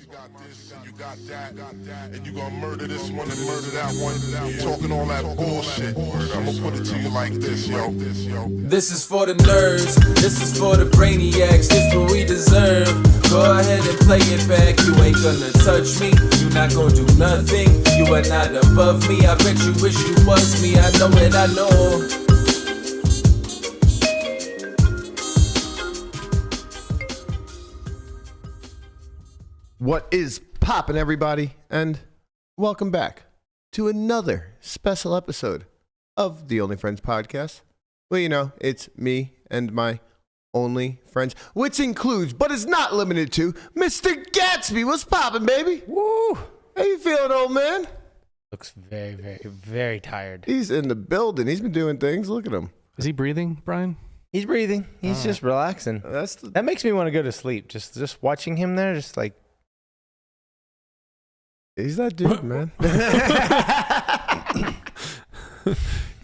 You got this and you got that, and you gonna murder this one and murder that one. Talking all that bullshit. I'ma put it to you like this, yo. This is for the nerds, this is for the brainiacs, this what we deserve. Go ahead and play it back, you ain't gonna touch me, you not gonna do nothing, you are not above me. I bet you wish you was me, I know it, I know. What is poppin', everybody, and welcome back to another special episode of the Only Friends podcast. Well, you know, it's me and my only friends, which includes, but is not limited to, Mr. Gatsby. What's poppin', baby? Woo! How you feeling, old man? Looks very, very, very tired. He's in the building. He's been doing things. Look at him. Is he breathing, Brian? He's breathing. He's just relaxing. That makes me want to go to sleep. Just watching him there, just like. He's that dude, man.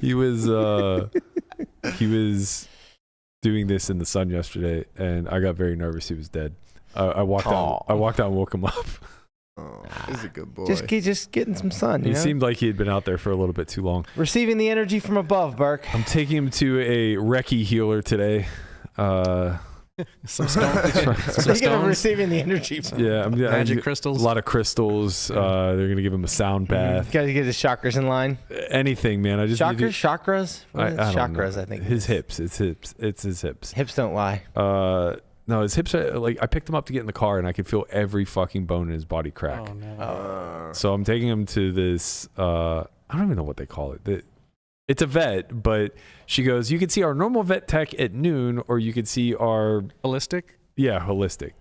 He was doing this in the sun yesterday, and I got very nervous. He was dead. I walked out. I walked out and woke him up. Oh, he's a good boy. Just getting some sun. He You know? seemed like he had been out there for a little bit too long. Receiving the energy from above, Burke. I'm taking him to a recce healer today. Some Speaking of receiving the energy from magic crystals. A lot of crystals. They're gonna give him a sound bath. Got to get his chakras in line. Anything, man. I just need to, chakras. What is I don't chakras, know. I think. His hips. It's hips. It's his hips. Hips don't lie. No, his hips are like, I picked him up to get in the car and I could feel every fucking bone in his body crack. Oh, no. So I'm taking him to this, I don't even know what they call it. It's a vet, but she goes, you can see our normal vet tech at noon, or you could see our Holistic? Yeah, holistic,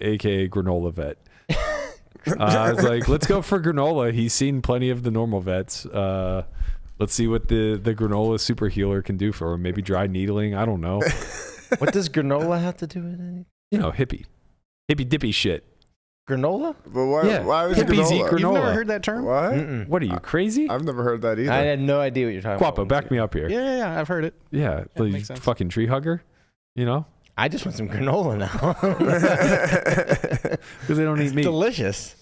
aka granola vet. I was like, let's go for granola. He's seen plenty of the normal vets. Let's see what the granola super healer can do for him. Maybe dry needling. I don't know. What does granola have to do with anything? You know, hippie dippy shit. Granola? But why was it Hippies eat granola? granola. You've never heard that term? What? Mm-mm. What are you, crazy? I've never heard that either. I had no idea what you're talking Guapo, about. back me up here. Yeah, I've heard it. Yeah, Yeah, like makes sense. fucking tree hugger, you know? I just want some granola now. Because they don't eat meat. Delicious.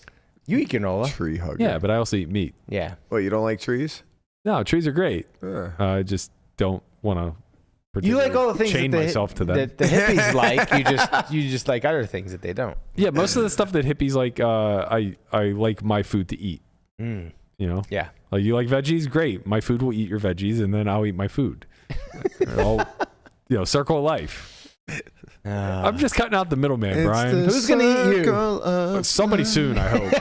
You eat granola. Tree hugger. Yeah, but I also eat meat. Yeah. What, you don't like trees? No, trees are great. I just don't want to You like all the things chain that myself to them. that the hippies like. You just like other things that they don't. Yeah, most of the stuff that hippies like, I like my food to eat. Mm. You know? Yeah. Like, you like veggies? Great. My food will eat your veggies, and then I'll eat my food. All, circle of life. I'm just cutting out the middleman, Brian. Who's gonna eat you? Somebody soon, I hope.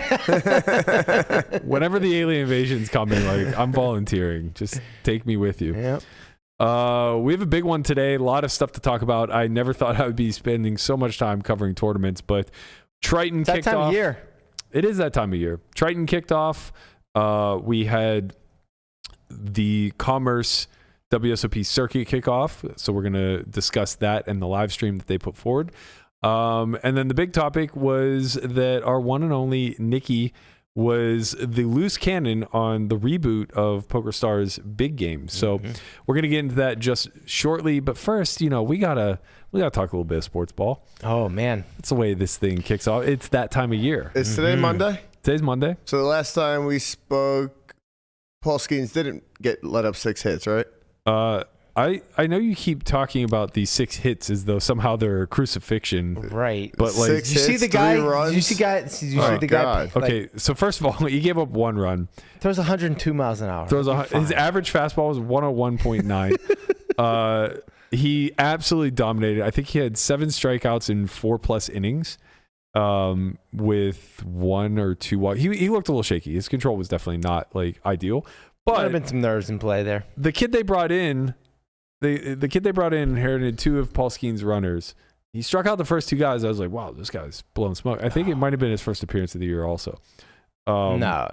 Whenever the alien invasion's coming, like, I'm volunteering. Just take me with you. Yep. We have a big one today. A lot of stuff to talk about. I never thought I would be spending so much time covering tournaments, but Triton It's that kicked time off. of year. It is that time of year. Triton kicked off. We had the Commerce WSOP circuit kickoff, so we're going to discuss that and the live stream that they put forward. And then the big topic was that our one and only Nikki was the loose cannon on the reboot of PokerStars Big Game. So we're going to get into that just shortly, but first, we gotta talk a little bit of sports ball. Oh man, That's the way this thing kicks off. It's that time of year. Is today Monday? Today's Monday. So the last time we spoke, Paul Skeens didn't let up 6 hits, right? I know you keep talking about these 6 hits as though somehow they're a crucifixion. right? But like, Six Did you see hits, the guy? 3 runs? Did you see the guy? God. Like, okay, so first of all, he gave up 1 run. throws 102 miles an hour. His average fastball was 101.9. He absolutely dominated. I think he had 7 strikeouts in 4+ innings. With 1 or 2 walks. He looked a little shaky. His control was definitely not like ideal. Might But have been some nerves in play there. the kid they brought in, the kid they brought in inherited 2 of Paul Skeen's runners. He struck out the first 2 guys. I was like, wow, this guy's blowing smoke. I think it might have been his first appearance of the year also. No.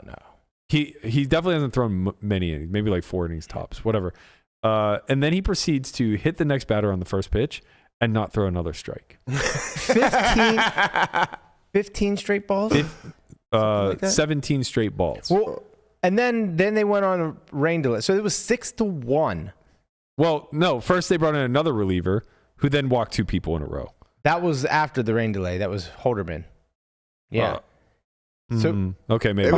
He definitely hasn't thrown many innings, maybe like 4 innings tops, whatever. And then he proceeds to hit the next batter on the first pitch and not throw another strike. 15 straight balls. 17 straight balls. Well, and then they went on a rain delay. So it was 6-1. Well, no. First, they brought in another reliever who then walked 2 people in a row. That was after the rain delay. That was Holderman. Yeah. So okay, maybe.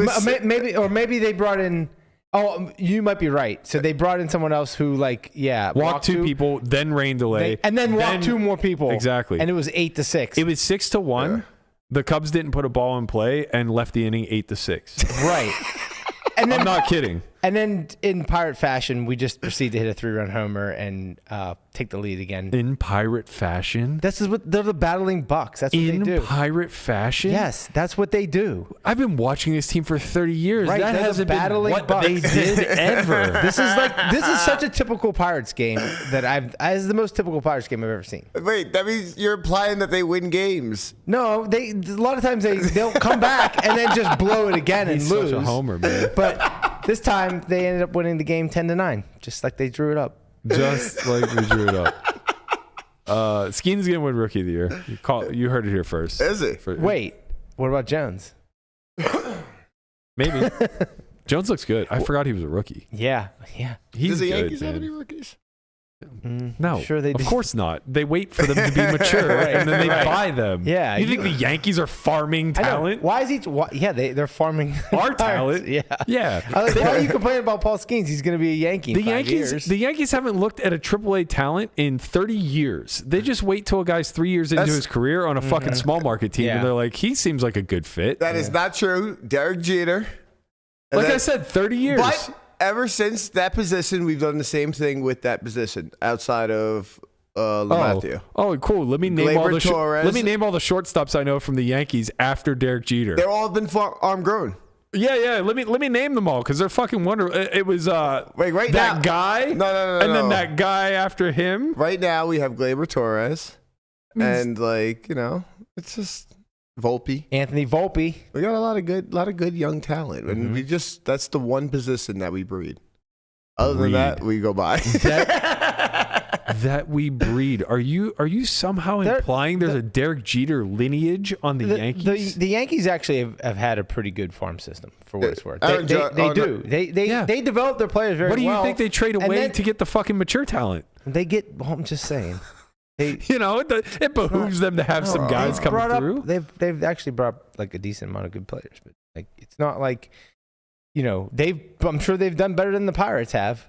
maybe they brought in. Oh, you might be right. So they brought in someone else who walked two people, then rain delay, and then walked two more people. Exactly. And it was 8-6. It was 6-1. Yeah. The Cubs didn't put a ball in play and left the inning 8-6. Right. And then, I'm not kidding. And then in Pirate fashion, we just proceed to hit a 3-run homer and take the lead again. In Pirate fashion? This is what they're the battling Bucks. That's what they do. In Pirate fashion? Yes, that's what they do. I've been watching this team for 30 years. Right, that hasn't been what Bucks. they did ever. This is such a typical Pirates game that this is the most typical Pirates game I've ever seen. Wait, that means you're implying that they win games. No, a lot of times they'll come back and then just blow it again and lose. Such a homer, man. But this time they ended up winning the game 10-9, just like they drew it up. Just like we drew it up. Skeen's gonna win Rookie of the Year. You heard it here first. Is it? Wait, what about Jones? Maybe. Jones looks good. I forgot he was a rookie. Yeah. He's Does the good, Yankees man. have any rookies? No, sure they do. Of course not. They wait for them to be mature and then they buy them. Yeah, you think the Yankees are farming talent? Why is he? They're farming our talent. Yeah. I why are you complaining about Paul Skeens? He's going to be a Yankee. In 5 years. The Yankees haven't looked at a AAA talent in 30 years. They just wait till a guy's 3 years into his career on a fucking small market team, and they're like, he seems like a good fit. That is not true. Derek Jeter. Like I said, 30 years. But ever since that position, we've done the same thing with that position outside of LeMahieu. Oh, cool. Let me name all the shortstops I know from the Yankees after Derek Jeter. They're all been arm grown. Yeah. Let me name them all because they're fucking wonderful. It was that guy. No. And then that guy after him. Right now we have Gleyber Torres, and it's just Volpe. Anthony Volpe. We got a lot of good young talent, and that's the one position that we breed. Other than that, we go by. That we breed. Are you somehow implying there's a Derek Jeter lineage on the Yankees? The Yankees actually have had a pretty good farm system for what it's worth. They do. They develop their players very well. What do you think they trade away to get the fucking mature talent? They get. Well, I'm just saying. It behooves them to have some guys coming through. They've actually brought like a decent amount of good players, but like it's not like I'm sure they've done better than the Pirates have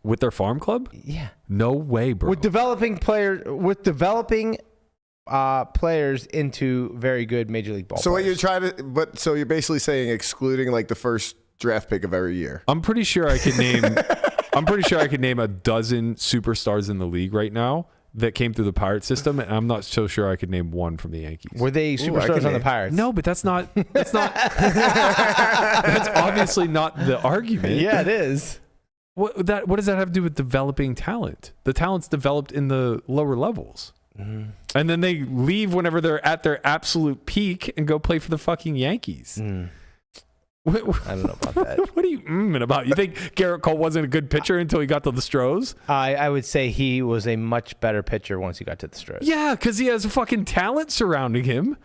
with their farm club. Yeah, no way, bro. With developing players into very good Major League ball. So players. so you're basically saying excluding like the first draft pick of every year. I'm pretty sure I could name. I'm pretty sure I could name a dozen superstars in the league right now that came through the Pirate system, and I'm not so sure I could name one from the Yankees. Were they superstars on the Pirates? No, but that's that's obviously not the argument. Yeah, it is. What does that have to do with developing talent? The talent's developed in the lower levels. Mm-hmm. And then they leave whenever they're at their absolute peak and go play for the fucking Yankees. I don't know about that. What are you about? You think Garrett Cole wasn't a good pitcher until he got to the Stros? I would say he was a much better pitcher once he got to the Stros. Yeah, because he has a fucking talent surrounding him.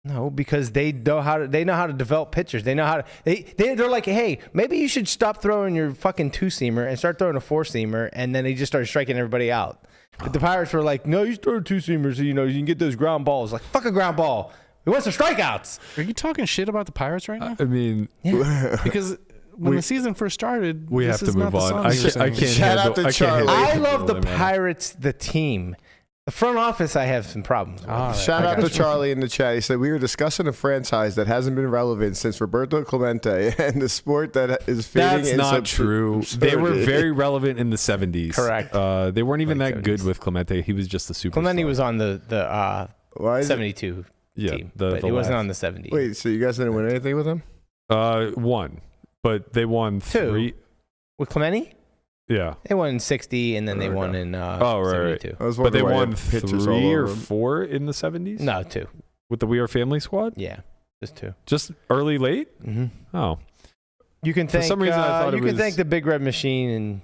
No, because they know how to develop pitchers. They know how to. They're like, hey, maybe you should stop throwing your fucking 2-seamer and start throwing a 4-seamer, and then they just started striking everybody out. But the Pirates were like, no, you throw 2-seamers, so you can get those ground balls. Like, fuck a ground ball. We want some strikeouts. Are you talking shit about the Pirates right now? I mean, because when the season first started, we have to move on. I can't Shout out to Charlie. I love the Pirates, the team. The front office, I have some problems with. Shout out to Charlie in the chat. He said, we were discussing a franchise that hasn't been relevant since Roberto Clemente and the sport that is fading. That's not true. They were very relevant in the 70s. Correct. They weren't even that 70s. Good with Clemente. He was just a superstar. Clemente was on the 72 team, but he wasn't on the 70s. Wait, so you guys didn't win anything with him? One, but they won 3. With Clemente? Yeah. They won in 60, and then they won in 72. Right. But they won 3 or 4 in the 70s? No, 2. With the We Are Family squad? Yeah, just 2. Just early, late? Mm-hmm. Oh. You can thank, for some reason, I thought you can thank the Big Red Machine and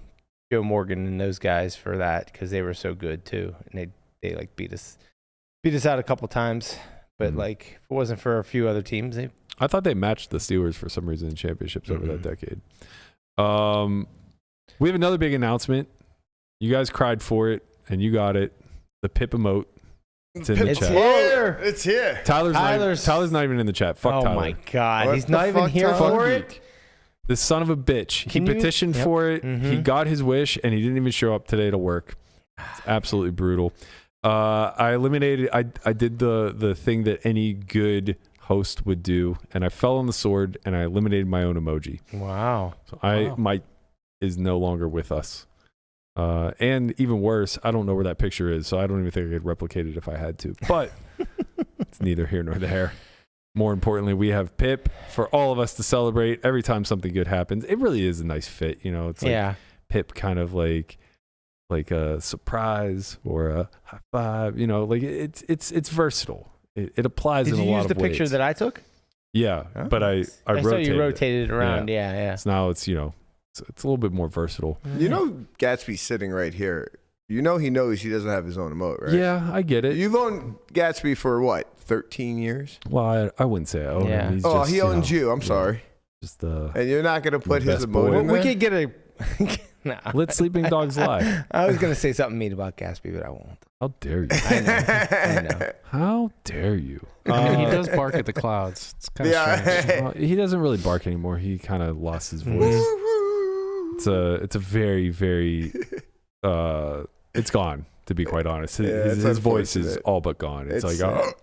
Joe Morgan and those guys for that because they were so good, too. And they like beat us out a couple times. But like, if it wasn't for a few other teams, I thought they matched the Steelers for some reason in championships over that decade. We have another big announcement. You guys cried for it, and you got it. The Pip emote. It's in the It's chat. here. It's here. Tyler's not even in the chat. Fuck Oh Tyler. my God. What He's the not even fuck, here Tyler? for Fuck it. This son of a bitch. Can he you- petitioned Yep. for it. He got his wish, and he didn't even show up today to work. It's absolutely brutal. I eliminated. I did the thing that any good host would do, and I fell on the sword, and I eliminated my own emoji. Wow. So Mike is no longer with us. And even worse, I don't know where that picture is, so I don't even think I could replicate it if I had to. But it's neither here nor there. More importantly, we have Pip for all of us to celebrate every time something good happens. It really is a nice fit, you know. It's like Pip kind of like a surprise or a high five, you know. Like it's versattle. It applies in a lot of ways. Did you use the picture that I took? Yeah, Oh. but I saw rotated you rotated it around. Yeah. Yeah. So now it's, you know, it's a little bit more versatile. You know, Gatsby's sitting right here. You know, he knows he doesn't have his own emote, right? Yeah, I get it. You've owned Gatsby for what, 13 years? Well, I wouldn't say I own him. He's just, he owns you. I'm yeah, sorry. Just And you're not going to put his best emote boy. in We there? could get a. Nah. let sleeping dogs lie. I was gonna say something mean about Gatsby, but I won't. How dare you? I know. How dare you? I mean, he does bark at the clouds. It's kind of strange. He doesn't really bark anymore. He kind of lost his voice. It's a very, very it's gone, to be quite honest. His voice is all but gone. It's like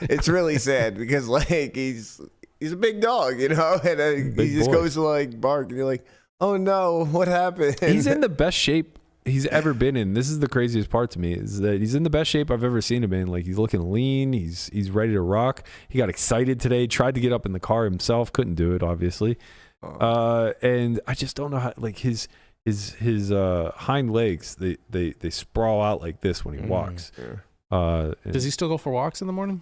it's really sad because like he's a big dog, you know, and he just goes to like bark, and you're like, oh no, what happened? He's in the best shape he's ever been in. This is the craziest part to me, is that he's in the best shape I've ever seen him in. Like, he's looking lean. He's ready to rock. He got excited today. Tried to get up in the car himself. Couldn't do it, obviously. And I just don't know how. Like his hind legs, they sprawl out like this when he walks. Does he still go for walks in the morning?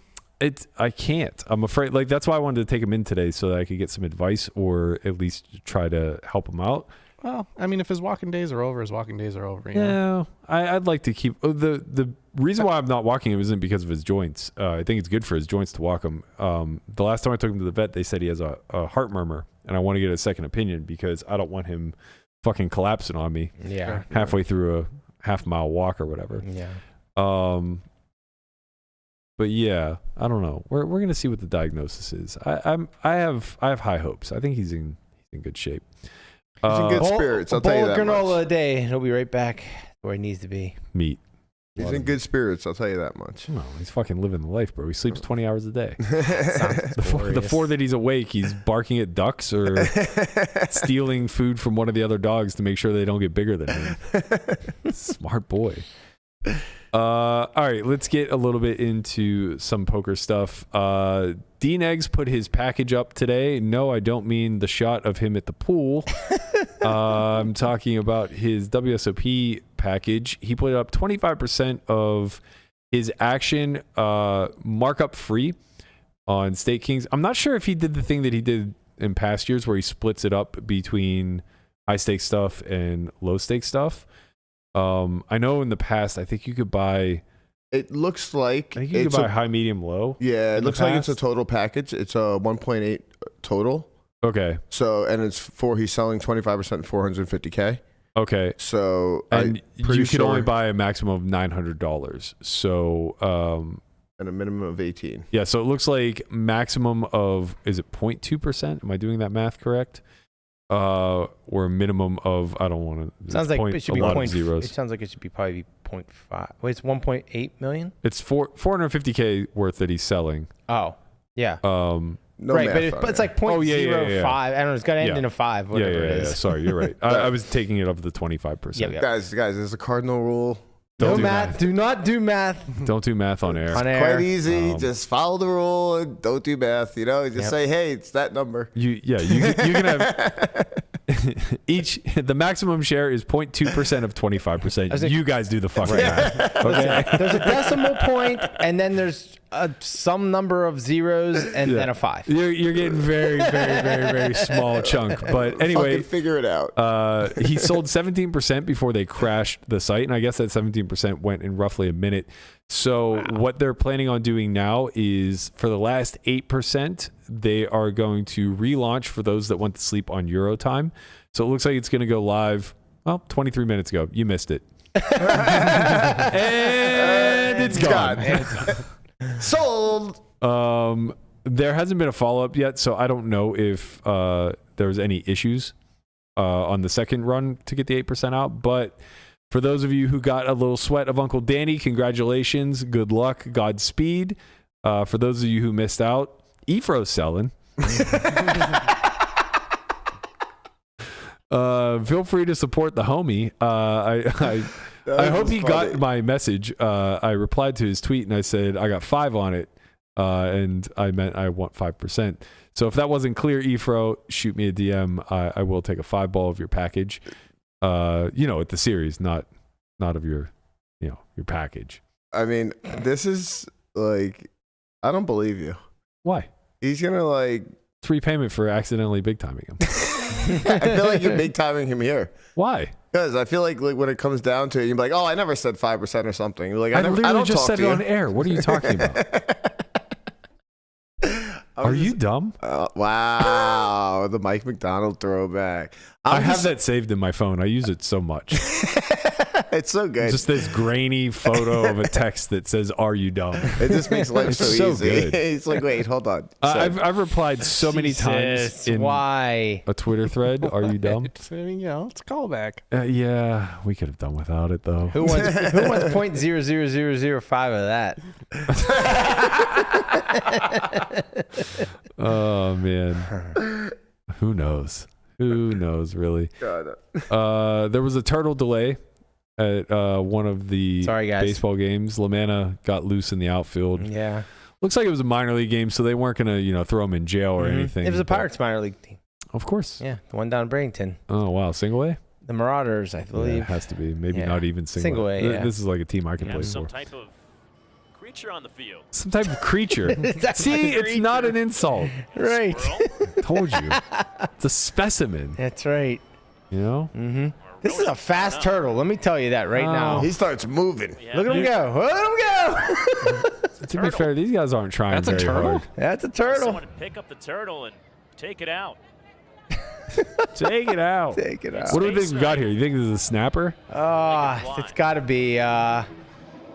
I can't. I'm afraid. Like, that's why I wanted to take him in today, so that I could get some advice or at least try to help him out. Well, I mean, if his walking days are over, his walking days are over. You know? Yeah, I'd like to keep the reason why I'm not walking him isn't because of his joints. I think it's good for his joints to walk him. The last time I took him to the vet, they said he has a heart murmur, and I want to get a second opinion because I don't want him fucking collapsing on me. Yeah. Halfway through a half-mile walk or whatever. Yeah. But yeah, I don't know. We're gonna see what the diagnosis is. I have high hopes. I think he's in good shape. He's in good spirits. I'll tell you that bowl of granola much. a day. He'll be right back where he needs to be. Meat. He's in good spirits. I'll tell you that much. No, he's fucking living the life, bro. He sleeps 20 hours a day. Sounds The four that he's awake, he's barking at ducks or stealing food from one of the other dogs to make sure they don't get bigger than him. Smart boy. All right, let's get a little bit into some poker stuff. Dean Eggs put his package up today. No, I don't mean the shot of him at the pool. I'm talking about his WSOP package. He put up 25% of his action markup free on State Kings. I'm not sure if he did the thing that he did in past years where he splits it up between high stakes stuff and low stakes stuff. I know in the past, I think you could buy. It looks like I think you could buy high, medium, low. Yeah, it looks like it's a past. total package. It's a 1.8 total. Okay. So, and he's selling 25% 450K. Okay. So, And you could only sure- buy a maximum of $900. So, and a minimum of 18. yeah. So it looks like maximum of, is it 0.2%? Am I doing that math correct? Or a minimum of, I don't want to. Sounds like it should be lot of It zeros. sounds like it should be probably 0.5. Wait, it's 1.8 million. It's 450K worth that he's selling. Oh, yeah. No right, math but on it's it. like 0.05. Oh, yeah. I don't know. It's got to end Yeah. in a 5, whatever it Yeah. is. Sorry, you're right. I was taking it of the 25%. Yeah. Guys, there's a cardinal rule. Don't No do math. math. Do not do math Don't do math on air. on air. Quite easy. Just follow the rule and don't do math. You know, just say, hey, it's that number. You can have the maximum share is 0.2% of 25%. You guys do the fucking math. Okay. There's a decimal point, and then there's some number of zeros, and then a 5. You're getting very, very, very, very small chunk. But anyway, Fucking figure it out. he sold 17% before they crashed the site, and I guess that 17% went in roughly a minute. So what they're planning on doing now is for the last 8%, they are going to relaunch for those that went to sleep on Euro time. So it looks like it's going to go live, 23 minutes ago. You missed it. And And it's gone. Sold. There hasn't been a follow-up yet, so I don't know if there was any issues on the second run to get the 8% out. But for those of you who got a little sweat of Uncle Danny, congratulations. Good luck. Godspeed. For those of you who missed out, Efro's selling. Feel free to support the homie. I hope he got my message. I replied to his tweet and I said I got 5 on it, and I meant I want 5%. So if that wasn't clear, Efro, shoot me a DM. I will take a 5-ball of your package. At the series, not of your package. I mean, this is like, I don't believe you. Why? He's gonna like it's repayment for accidentally big timing him. I feel like you're big timing him here. Why? Because I feel like when it comes down to it, you're like, oh, I never said 5% or something. You're like, I don't just talk said to it you. on air. What are you talking about? Are you dumb? Wow, the Mike McDonald throwback. I have that saved in my phone. I use it so much. It's so good. Just this grainy photo of a text that says, "Are you dumb?" It just makes life so easy. Good. It's like, wait, hold on. I've replied so many times in Why? a Twitter thread. Are you dumb? It's a callback. Yeah, we could have done without it though. Who wants 0.00005 of that? Oh man, who knows? Who knows really? God. There was a turtle delay at one of the baseball games. Lamana got loose in the outfield. Yeah, looks like it was a minor league game, so they weren't gonna throw him in jail or anything. It was a Pirates minor league team. Of course. Yeah, the one down in Bradenton. Oh wow, single A. The Marauders, I believe. Yeah, it has to be. Maybe not even single A. Yeah. This is like a team I can play some for. type of creature on the field. Some type of creature. See, it's not an insult. Right. Told you. It's a specimen. That's right. You know? Mm-hmm. This is a fast turtle. Let me tell you that right now. He starts moving. Yeah. Look at him go. Look at him go. To be fair, these guys aren't trying That's a very turtle? hard. That's a turtle. Someone to pick up the turtle and take it out. Take it out. Take it out. What do we think we got here? You think this is a snapper? It's got to be, yeah.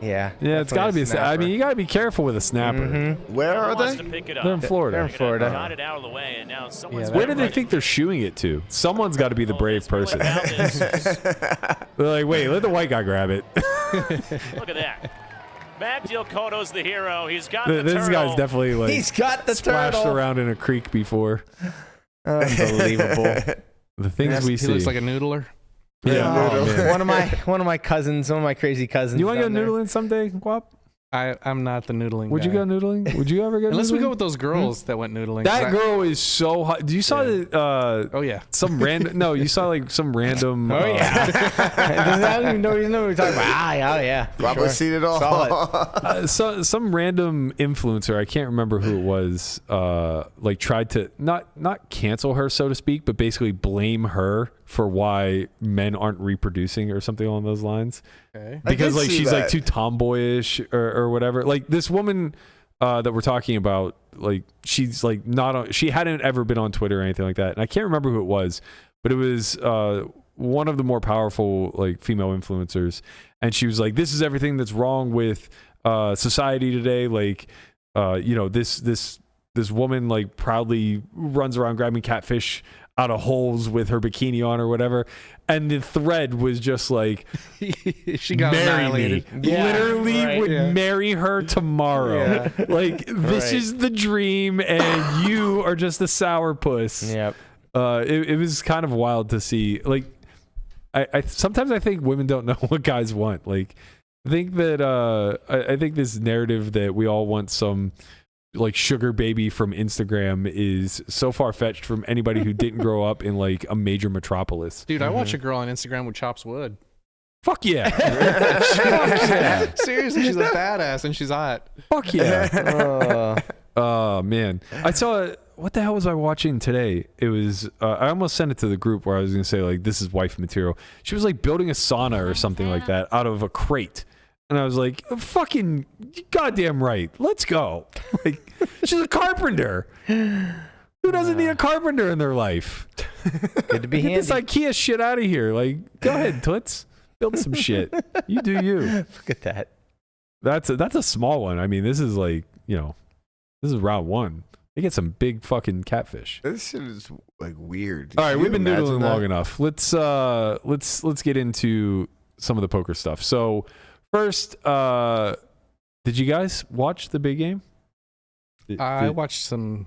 Yeah, it's got to be a snapper. I mean, you got to be careful with a snapper. Mm-hmm. Where are Wants they? to pick it up. They're in Florida. They're in Florida. Got it out of the way, and now someone's Where do they think they're shooing it to? Someone's got to be the brave person. They're like, wait, let the white guy grab it. Look at that. Matt Diacoto's the hero. He's got the This turtle. guy's definitely like He's got the splashed turtle. around in a creek before. Unbelievable. The things we see. He looks like a noodler. Yeah. Oh, man. one of my cousins, one of my crazy cousins. You want to go down there. noodling someday, Guap? I'm not the noodling Would guy. you go noodling? Would you ever go Unless noodling? we go with those girls that went noodling. That girl is so hot. Do you saw the Oh, yeah. some random? No, you saw like some random. Oh, yeah. I don't even know what you're talking about. Oh, yeah. Probably seen it all. Saw it. Some random influencer, I can't remember who it was, like tried to not cancel her, so to speak, but basically blame her for why men aren't reproducing or something along those lines. Okay. Because I like did see she's like that. too tomboyish or whatever. Like this woman that we're talking about, like she's like not on, she hadn't ever been on Twitter or anything like that. And I can't remember who it was, but it was one of the more powerful like female influencers. And she was like, this is everything that's wrong with society today. Like, this woman like proudly runs around grabbing catfish out of holes with her bikini on or whatever. And the thread was just like, She got marry annihilated. me. Yeah, Literally right. would Yeah. marry her tomorrow. Like, this Right. is the dream and you are just a sourpuss. Yep. It was kind of wild to see. Like, I sometimes I think women don't know what guys want. Like, I think that I think this narrative that we all want some like sugar baby from Instagram is so far-fetched from anybody who didn't grow up in like a major metropolis. Dude, I watch a girl on Instagram who chops wood. Fuck yeah. Fuck yeah. Seriously, she's a badass and she's hot. Fuck yeah. Oh man, I saw. What the hell was I watching today? It was. I almost sent it to the group where I was gonna say like, this is wife material. She was like building a sauna or something like that out of a crate. And I was like, fucking goddamn right. Let's go. Like, she's a carpenter. Who doesn't need a carpenter in their life? Good to be Get this handy. IKEA shit out of here. Like, go ahead, Toots. Build some shit. You do you. Look at that. That's a small one. I mean, this is like, this is round one. They get some big fucking catfish. This shit is like weird. All right, Can we've you been imagine noodling that? long enough. Let's get into some of the poker stuff. So first, did you guys watch the big game? I watched some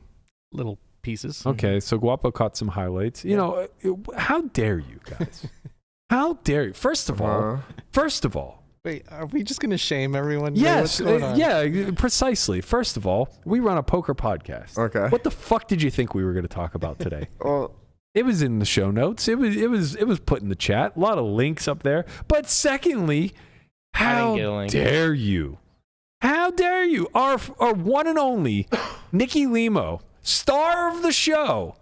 little pieces. Okay, so Guapo caught some highlights. How dare you guys? How dare you? First of all, Wait, are we just going to shame everyone? yes, What's going on? yeah, precisely. First of all, we run a poker podcast. Okay. What the fuck did you think we were going to talk about today? Well, It was in the show notes. It was put in the chat. A lot of links up there. But secondly, how get a link. dare you? How dare you? Our one and only Nikki Limo, star of the show.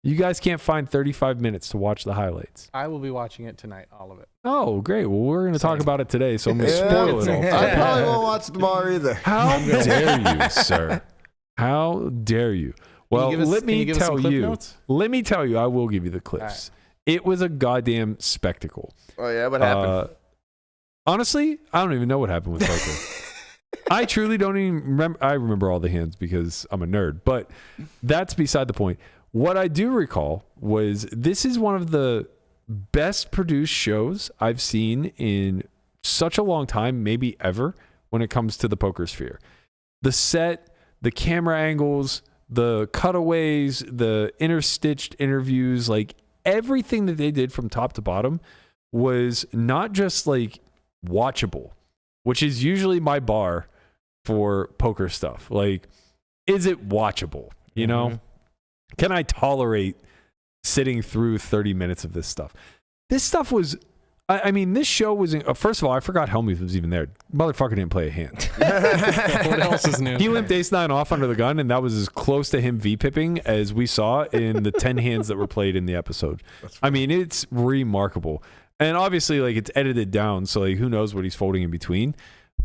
You guys can't find 35 minutes to watch the highlights. I will be watching it tonight, all of it. Oh, great. Well, we're going to talk about it today, so I'm going to yeah, spoil it all. for I you. probably won't watch it tomorrow either. How dare you, sir? How dare you? Well, let me tell you. Let me tell you, I will give you the clips. Right. It was a goddamn spectacle. Oh yeah, what happened? Honestly, I don't even know what happened with poker. I truly don't even remember. I remember all the hands because I'm a nerd, but that's beside the point. What I do recall was this is one of the best produced shows I've seen in such a long time, maybe ever, when it comes to the poker sphere. The set, the camera angles, the cutaways, the interstitched interviews, like everything that they did from top to bottom was not just like watchable, which is usually my bar for poker stuff. Like, is it watchable? You know? Can I tolerate sitting through 30 minutes of this stuff? This stuff was, I mean, this show was, first of all, I forgot Hellmuth was even there. Motherfucker didn't play a hand. What else is new? He limped ace-9 off under the gun, and that was as close to him V-pipping as we saw in the 10 hands that were played in the episode. I mean, it's remarkable. And obviously, like, it's edited down, so like, who knows what he's folding in between.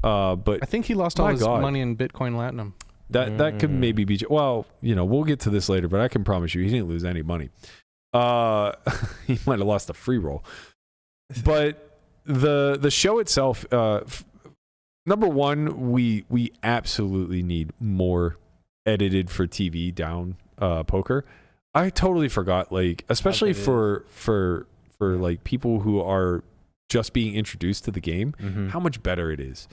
But I think he lost all his money in Bitcoin Latinum. that could maybe be, well, we'll get to this later, but I can promise you he didn't lose any money. He might have lost a free roll. But the show itself, number one, we absolutely need more edited for TV down poker. I totally forgot, like, especially for like people who are just being introduced to the game, how much better it is.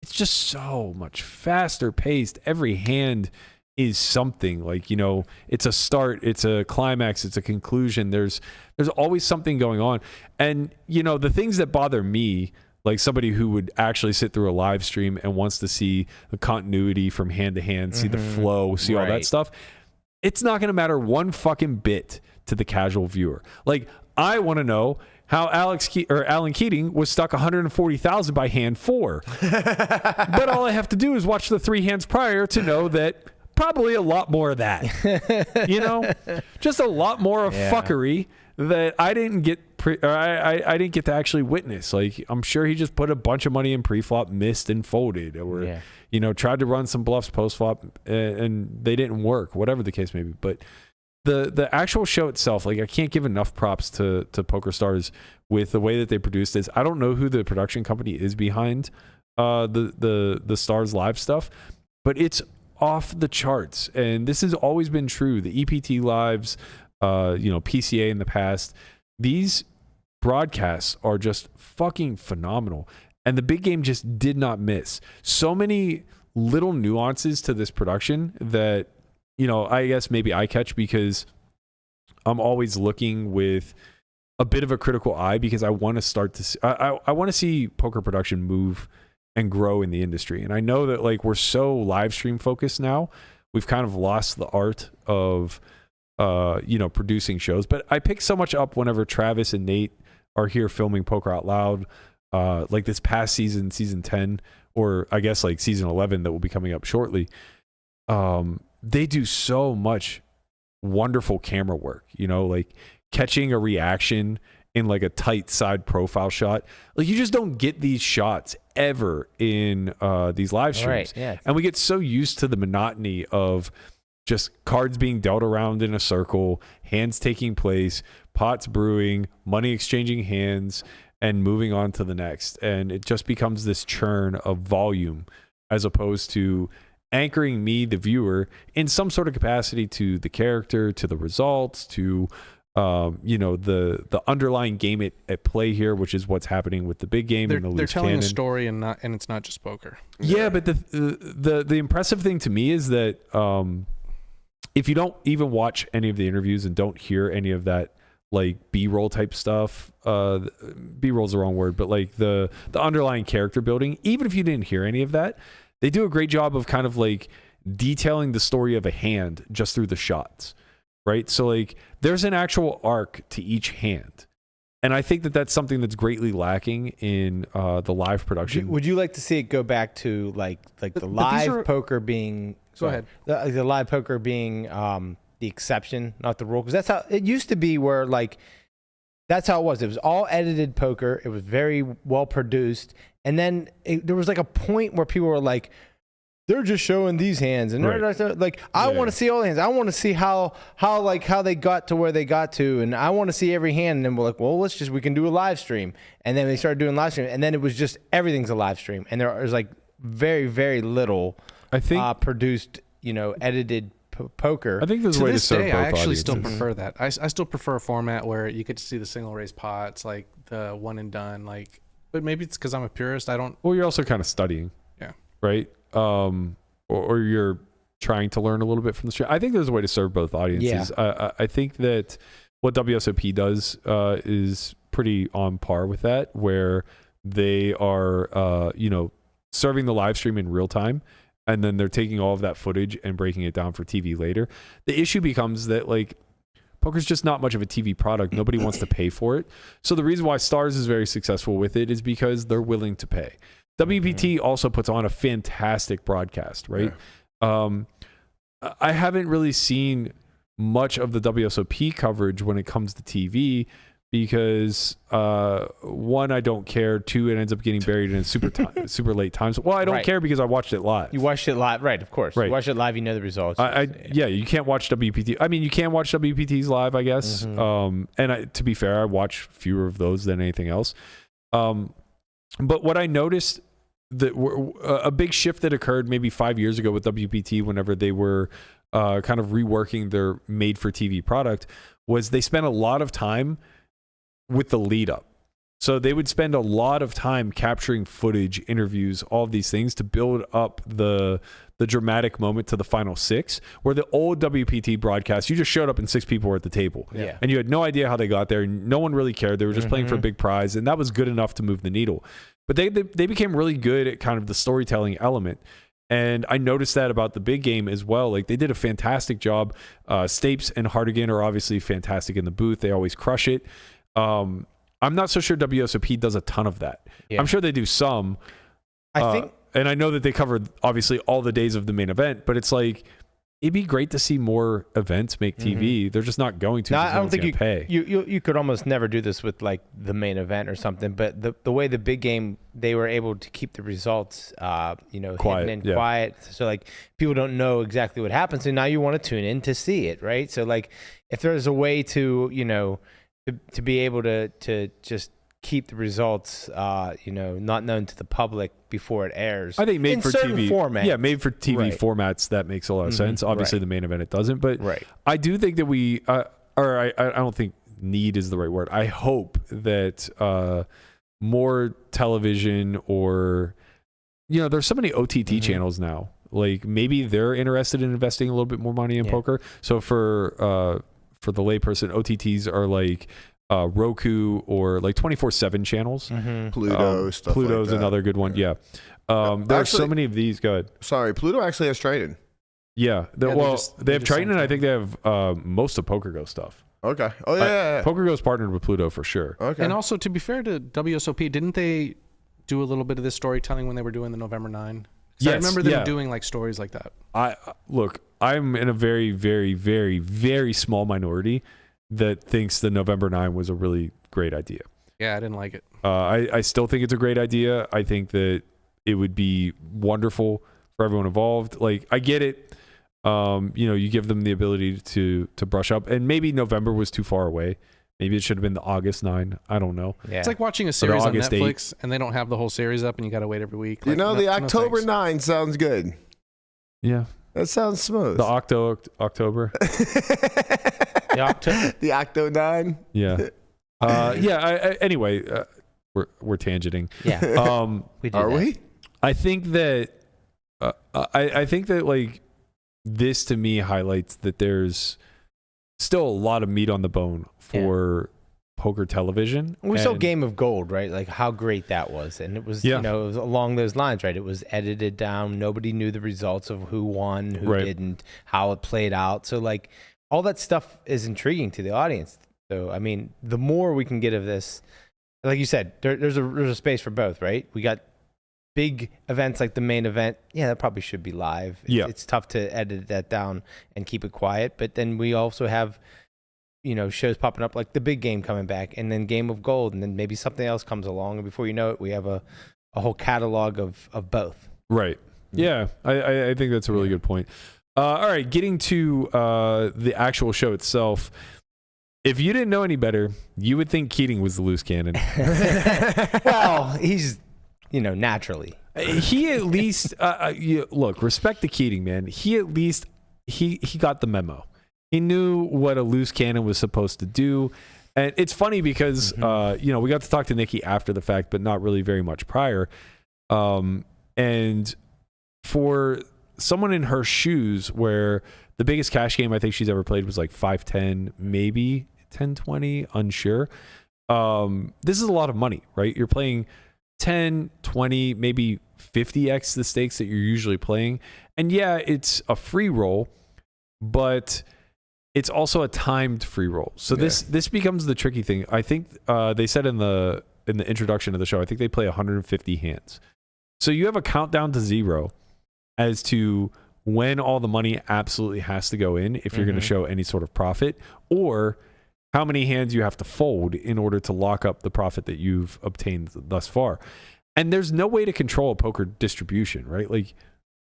It's just so much faster paced. Every hand is something, like, it's a start, it's a climax, it's a conclusion. There's always something going on. And, the things that bother me, like somebody who would actually sit through a live stream and wants to see the continuity from hand to hand, see the flow, see all that stuff, it's not going to matter one fucking bit to the casual viewer. Like, I want to know how Alan Keating was stuck 140,000 by hand 4. But all I have to do is watch the 3 hands prior to know that probably a lot more of that. Just a lot more of fuckery that I didn't get I didn't get to actually witness. Like, I'm sure he just put a bunch of money in pre-flop, missed and folded, or tried to run some bluffs post-flop and they didn't work, whatever the case may be. But the actual show itself, like, I can't give enough props to PokerStars with the way that they produced this. I don't know who the production company is behind the Stars Live stuff, but it's off the charts. And this has always been true. The EPT Lives, PCA in the past, these broadcasts are just fucking phenomenal. And the big game just did not miss. So many little nuances to this production that, I guess maybe I catch because I'm always looking with a bit of a critical eye, because I want to start to see, I want to see poker production move and grow in the industry. And I know that, like, we're so live stream focused now, we've kind of lost the art of producing shows. But I pick so much up whenever Travis and Nate are here filming Poker Out Loud, like this past season 10, or I guess like season 11 that will be coming up shortly. They do so much wonderful camera work, like catching a reaction in like a tight side profile shot. Like, you just don't get these shots ever in these live streams. Right, and we get so used to the monotony of just cards being dealt around in a circle, hands taking place, pots brewing, money exchanging hands, and moving on to the next. And it just becomes this churn of volume as opposed to anchoring me, the viewer, in some sort of capacity to the character, to the results, to the underlying game at play here, which is what's happening with the big game and the They're loose telling cannon. a story and it's not just poker. Yeah, but the impressive thing to me is that if you don't even watch any of the interviews and don't hear any of that like B-roll type stuff, B-roll is the wrong word, but like the underlying character building, even if you didn't hear any of that, they do a great job of kind of like detailing the story of a hand just through the shots, right? So like there's an actual arc to each hand. And I think that that's something that's greatly lacking in the live production. Would you like to see it go back to like the live poker being? Go ahead. The live poker being the exception, not the rule, because that's how it used to be. Where like that's how it was. It was all edited poker. It was very well produced, and then there was like a point where people were like, they're just showing these hands, and like I want to see all the hands. I want to see how they got to where they got to, and I want to see every hand. And then we're like, well, we can do a live stream, and then they started doing live stream, and then it was just everything's a live stream, and there was like very very little, I think, produced edited poker. I think there's a way to serve both I actually audiences. still prefer that. I still prefer a format where you get to see the single raise pots, like the one and done, like. But maybe it's because I'm a purist. I don't. Well, you're also kind of studying. Yeah. Right. Or you're trying to learn a little bit from the stream. I think there's a way to serve both audiences. Yeah. I think that what WSOP does is pretty on par with that, where they are, serving the live stream in real time, and then they're taking all of that footage and breaking it down for TV later. The issue becomes that like poker's just not much of a TV product. Nobody wants to pay for it. So the reason why Stars is very successful with it is because they're willing to pay. WPT also puts on a fantastic broadcast, right? Yeah. I haven't really seen much of the WSOP coverage when it comes to TV because one, I don't care. Two, it ends up getting buried in super late times. Well, I don't care because I watched it live. You watched it live, right? Of course. Right. You watch it live, you know the results. You can't watch WPT. I mean, you can watch WPTs live, I guess. And to be fair, I watch fewer of those than anything else. But what I noticed that a big shift that occurred maybe 5 years ago with WPT, whenever they were kind of reworking their made-for-TV product, was they spent a lot of time with the lead up. So they would spend a lot of time capturing footage, interviews, all of these things to build up the dramatic moment to the final six, where the old WPT broadcast, you just showed up and six people were at the table. Yeah. And you had no idea how they got there. No one really cared. They were just playing for a big prize, and that was good enough to move the needle. But they became really good at kind of the storytelling element. And I noticed that about the big game as well. Like they did a fantastic job. Stapes and Hardigan are obviously fantastic in the booth. They always crush it. I'm not so sure WSOP does a ton of that. Yeah. I'm sure they do some. I think, and I know that they covered obviously all the days of the main event, but it's like it'd be great to see more events make TV. They're just not going to. No, I don't think you could almost never do this with like the main event or something. But the way the big game, they were able to keep the results, quiet, hidden and quiet. So like people don't know exactly what happens, and now you want to tune in to see it, right? So like if there's a way to to be able to just keep the results, not known to the public before it airs. I think made for TV formats. Yeah, made for TV formats, that makes a lot of sense. Obviously, the main event it doesn't, but I do think that we, I don't think need is the right word. I hope that more television or there's so many OTT channels now. Like maybe they're interested in investing a little bit more money in poker. So for the layperson, OTTs are like Roku or like 24/7 channels. Pluto stuff. Pluto's like that. another good one. Yeah. There are so many of these. Go ahead. Sorry, Pluto actually has Triton. Yeah. They have Triton, and I think they have most of PokerGo stuff. Okay. Oh yeah. PokerGo's partnered with Pluto for sure. Okay. And also, to be fair to WSOP, didn't they do a little bit of this storytelling when they were doing the November 9? Yes, I remember them doing like stories like that. I'm in a very, very, very, very small minority that thinks the November 9 was a really great idea. Yeah, I didn't like it. I still think it's a great idea. I think that it would be wonderful for everyone involved. Like, I get it. You give them the ability to brush up, and maybe November was too far away. Maybe it should have been the August 9. I don't know. Yeah. It's like watching a series on August Netflix and they don't have the whole series up and you got to wait every week. You Like, know, no- the no October thanks. 9 sounds good. Yeah. That sounds smooth. The October. The October. The Octo 9. Yeah. Anyway, we're tangenting. Yeah. We did Are that. we? I think that I think that like this to me highlights that there's still a lot of meat on the bone for poker television. We saw And- Game of Gold, right? Like how great that was. And it was, Yeah. you know, it was along those lines, right? It was edited down. Nobody knew the results of who won, who Right. didn't, how it played out. So like all that stuff is intriguing to the audience. So, I mean, the more we can get of this, like you said, there's a space for both, right? We got big events like the main event. Yeah, that probably should be live. It's tough to edit that down and keep it quiet. But then we also have, you know, shows popping up like the big game coming back and then Game of Gold and then maybe something else comes along. And before you know it, we have a whole catalog of both. Right. Yeah. I think that's a really good point. All right. Getting to the actual show itself. If you didn't know any better, you would think Keating was the loose cannon. Well, he's, you know, naturally. He at least, look, respect to Keating, man. He at least, he got the memo. He knew what a loose cannon was supposed to do. And it's funny because, you know, we got to talk to Nikki after the fact, but not really very much prior. And for someone in her shoes where the biggest cash game I think she's ever played was like 5-10, maybe 10-20, unsure. This is a lot of money, right? You're playing 10, 20, maybe 50x the stakes that you're usually playing. And yeah, it's a free roll, but it's also a timed free roll. So this becomes the tricky thing. I think they said in the introduction of the show, I think they play 150 hands. So you have a countdown to 0 as to when all the money absolutely has to go in if you're going to show any sort of profit, or how many hands you have to fold in order to lock up the profit that you've obtained thus far. And there's no way to control a poker distribution, right? Like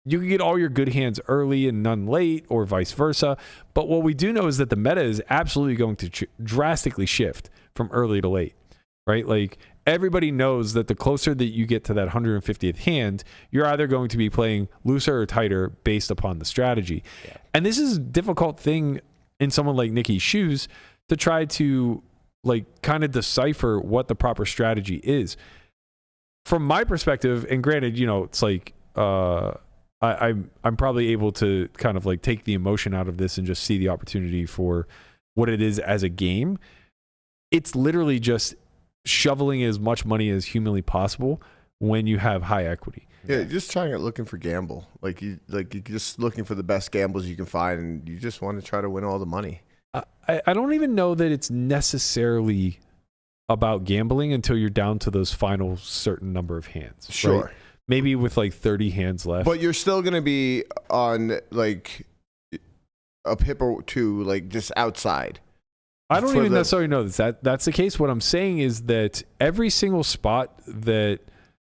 you can get all your good hands early and none late, or vice versa. But what we do know is that the meta is absolutely going to drastically shift from early to late, right? Like everybody knows that the closer that you get to that 150th hand, you're either going to be playing looser or tighter based upon the strategy. Yeah. And this is a difficult thing in someone like Nikki's shoes to try to like kind of decipher what the proper strategy is. From my perspective, and granted, you know, it's like I'm probably able to kind of like take the emotion out of this and just see the opportunity for what it is as a game. It's literally just shoveling as much money as humanly possible when you have high equity. Yeah, just trying to looking for gamble. You're just looking for the best gambles you can find, and you just want to try to win all the money. I don't even know that it's necessarily about gambling until you're down to those final certain number of hands. Sure. Right? Maybe with like 30 hands left. But you're still going to be on like a pip or two, like just outside. I don't even necessarily know that's the case. What I'm saying is that every single spot that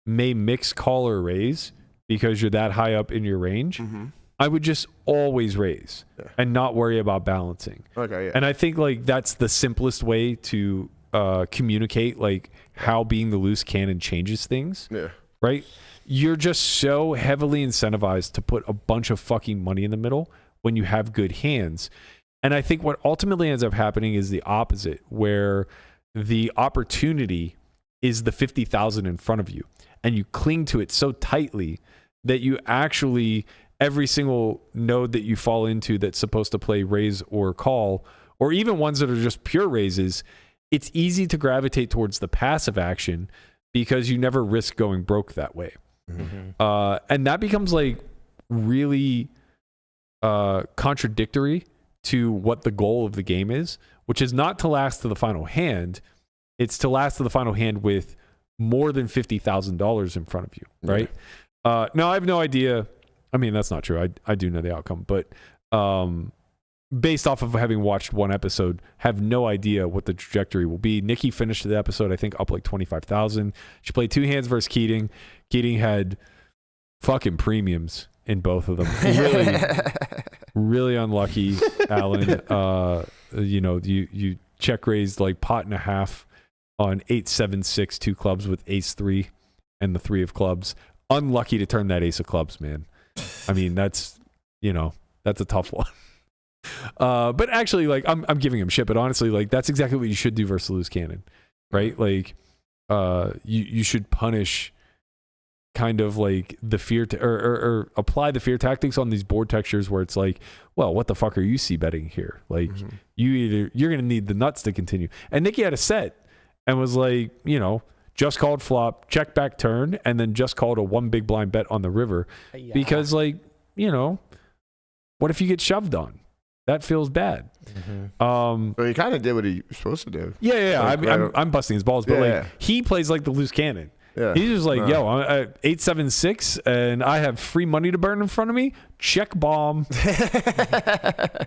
may mix, call, or raise because you're that high up in your range, I would just always raise and not worry about balancing. Okay, yeah. And I think like that's the simplest way to communicate like how being the loose cannon changes things. Yeah. Right? You're just so heavily incentivized to put a bunch of fucking money in the middle when you have good hands. And I think what ultimately ends up happening is the opposite, where the opportunity is the 50,000 in front of you, and you cling to it so tightly that you actually, every single node that you fall into that's supposed to play raise or call, or even ones that are just pure raises, it's easy to gravitate towards the passive action because you never risk going broke that way. And that becomes like really contradictory to what the goal of the game is, which is not to last to the final hand. It's to last to the final hand with more than $50,000 in front of you, right? Now, I have no idea. I mean, that's not true. I do know the outcome, but based off of having watched one episode, have no idea what the trajectory will be. Nikki finished the episode, I think, up like 25,000. She played 2 hands versus Keating. Keating had fucking premiums in both of them. Really, really unlucky, Alan. You know, you check raised like pot and a half on 8-7-6 two clubs with ace 3 and the 3 of clubs. Unlucky to turn that ace of clubs, man. I mean, that's a tough one. But actually, like, I'm giving him shit, but honestly, like, that's exactly what you should do versus loose cannon, right? Like, you should punish kind of like the fear or apply the fear tactics on these board textures where it's like, well, what the fuck are you c-betting here? Like, you're going to need the nuts to continue. And Nikki had a set and was like, just called flop, check back turn, and then just called a 1 big blind bet on the river. Because, like, what if you get shoved on? That feels bad. Well, he kind of did what he was supposed to do. Yeah. Like, I'm busting his balls, but he plays like the loose cannon. Yeah. He's just like, yo, I'm 8-7-6, and I have free money to burn in front of me. Check bomb.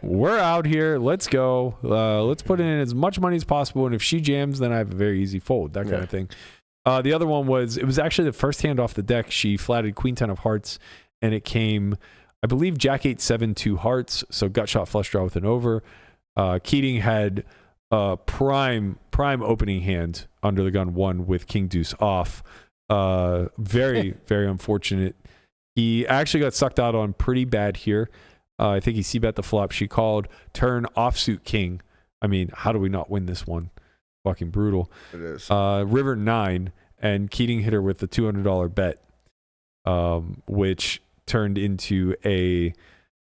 We're out here. Let's go. Let's put in as much money as possible, and if she jams, then I have a very easy fold. That kind of thing. The other one was, it was actually the first hand off the deck. She flatted Queen 10 of hearts, and it came, I believe, Jack 8-7 2 hearts. So gut shot flush draw with an over. Keating had prime opening hand under the gun 1 with King Deuce off. Very very unfortunate. He actually got sucked out on pretty bad here. I think he c-bet the flop. She called turn offsuit king. I mean, how do we not win this one? Fucking brutal. It is. River 9, and Keating hit her with the $200 bet, which turned into a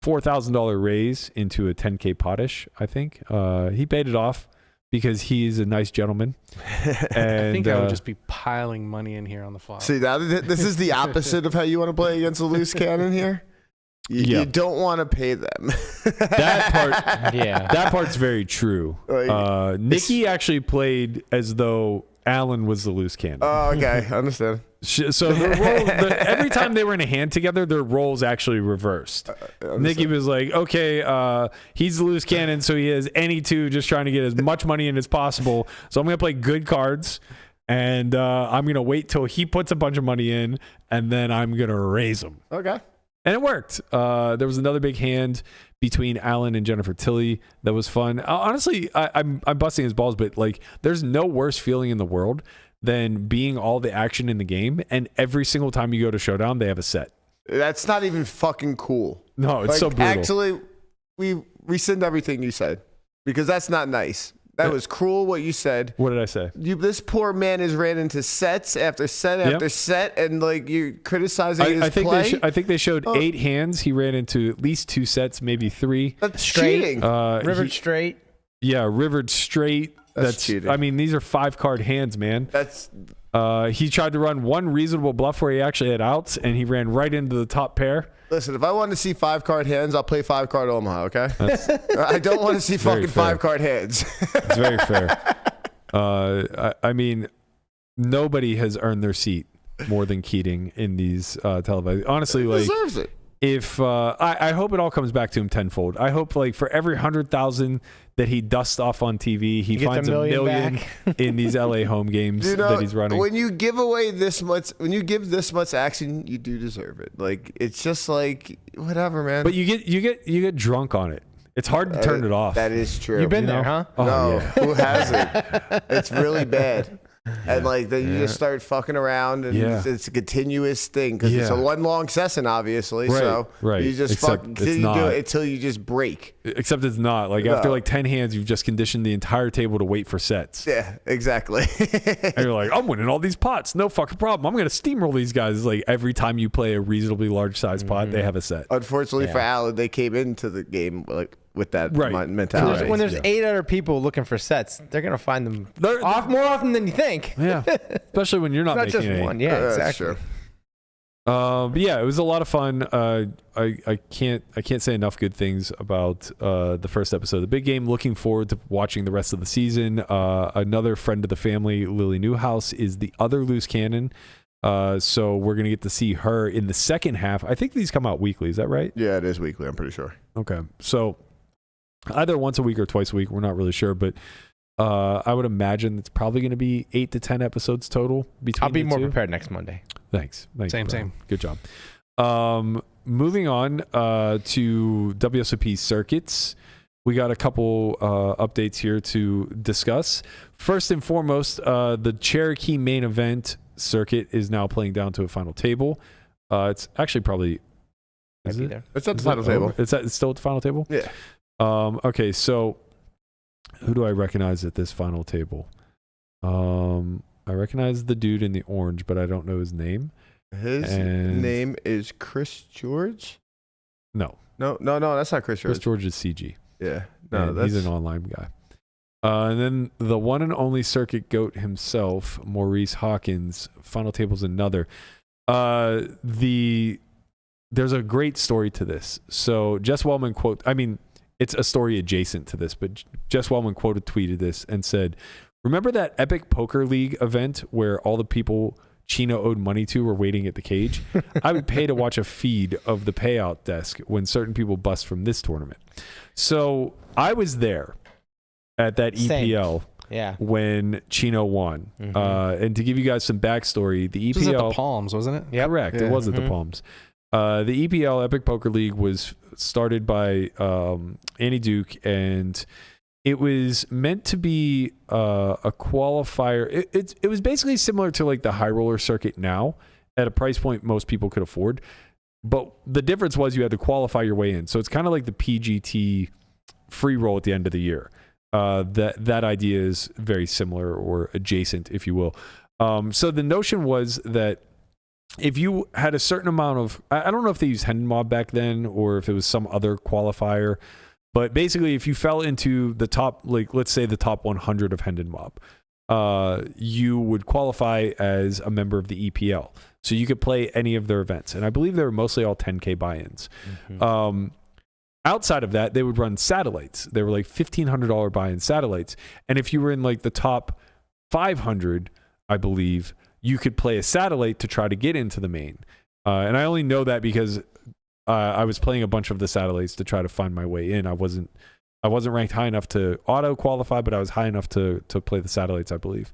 $4,000 raise into a 10K pottish, I think. He paid it off because he's a nice gentleman. And, I think I would just be piling money in here on the flop. See, now this is the opposite of how you want to play against a loose cannon here. You don't want to pay them. That part, that part's very true. Like, Nikki actually played as though Alan was the loose cannon. Oh, okay. I understand. So every time they were in a hand together, their roles actually reversed. Nikki was like, okay, he's the loose cannon, so he has any 2, just trying to get as much money in as possible. So I'm going to play good cards, and I'm going to wait till he puts a bunch of money in, and then I'm going to raise him. Okay. And it worked. There was another big hand between Alan and Jennifer Tilly that was fun. Honestly, I'm busting his balls, but like, there's no worse feeling in the world than being all the action in the game, and every single time you go to showdown, they have a set. That's not even fucking cool. No, it's like, so brutal. Actually, we rescind everything you said because that's not nice. That was cruel what you said. What did I say? This poor man has ran into sets after set after set, and like, you're criticizing his play. I think they showed 8 hands. He ran into at least 2 sets, maybe 3. That's Straight. cheating. Rivered straight. Yeah, rivered straight. That's cheating. I mean, these are 5-card hands, man. That's. He tried to run one reasonable bluff where he actually had outs, and he ran right into the top pair. Listen, if I want to see 5-card hands, I'll play 5-card Omaha, okay? I don't want to see fucking 5-card hands. It's very fair. I mean, nobody has earned their seat more than Keating in these televised. Honestly, he like, deserves it. If I hope it all comes back to him tenfold. I hope, like, for every 100,000 that he dusts off on TV, he finds a million in these LA home games that he's running. When you give away this much, when you give this much action, you do deserve it. Like, it's just like, whatever, man. But you get drunk on it. It's hard to turn it off. That is true. You've been there, huh? Oh, No, yeah. who hasn't? It's really bad. And like, then you just start fucking around, and it's a continuous thing because it's a one long session, obviously. Right, so right. you just Except fucking it's continue not. to do it until you just break. Except it's not. Like, after like 10 hands, you've just conditioned the entire table to wait for sets. Yeah, exactly. And you're like, I'm winning all these pots. No fucking problem. I'm going to steamroll these guys. It's like every time you play a reasonably large size pot, they have a set. Unfortunately for Alan, they came into the game like with that mentality. When there's 8 other people looking for sets, they're gonna find them more often than you think. Yeah, especially when you're not making just any. one. Yeah, exactly. That's true. But yeah, it was a lot of fun. I can't say enough good things about the first episode of the big game. Looking forward to watching the rest of the season. Another friend of the family, Lily Newhouse, is the other loose cannon. So we're gonna get to see her in the second half. I think these come out weekly. Is that right? Yeah, it is weekly. I'm pretty sure. Okay, so either once a week or twice a week. We're not really sure, but I would imagine it's probably going to be 8 to 10 episodes total between. I'll be the more two. prepared next Monday. Thanks. Same. Good job. Moving on to WSOP circuits. we got a couple updates here to discuss. First and foremost, the Cherokee main event circuit is now playing down to a final table. It's actually probably... Is it? It's at the final table. It's still at the final table? Yeah. Okay, so who do I recognize at this final table? I recognize the dude in the orange, but I don't know his name. His name is Chris George? No, that's not Chris George. Chris George is CG. Yeah. No, he's an online guy. And then the one and only circuit goat himself, Maurice Hawkins. Final table's another. There's a great story to this. So Jess Wellman it's a story adjacent to this, but Jess Wellman tweeted this and said, "Remember that epic poker league event where all the people Chino owed money to were waiting at the cage? I would pay to watch a feed of the payout desk when certain people bust from this tournament." So I was there at that EPL when Chino won. And to give you guys some backstory, the EPL... This was at the Palms, wasn't it? Yep. Correct. Yeah. It was at the Palms. The EPL Epic Poker League was started by Annie Duke, and it was meant to be a qualifier. It was basically similar to like the high roller circuit now at a price point most people could afford. But the difference was you had to qualify your way in. So it's kind of like the PGT free roll at the end of the year. That idea is very similar or adjacent, if you will. So the notion was that if you had a certain amount of, I don't know if they used Hendon Mob back then or if it was some other qualifier, but basically if you fell into the top, like let's say the top 100 of Hendon Mob, you would qualify as a member of the EPL. So you could play any of their events. And I believe they were mostly all 10K buy-ins. Outside of that, they would run satellites. They were like $1,500 buy-in satellites. And if you were in like the top 500, I believe, you could play a satellite to try to get into the main. And I only know that because I was playing a bunch of the satellites to try to find my way in. I wasn't ranked high enough to auto qualify, but I was high enough to play the satellites, I believe.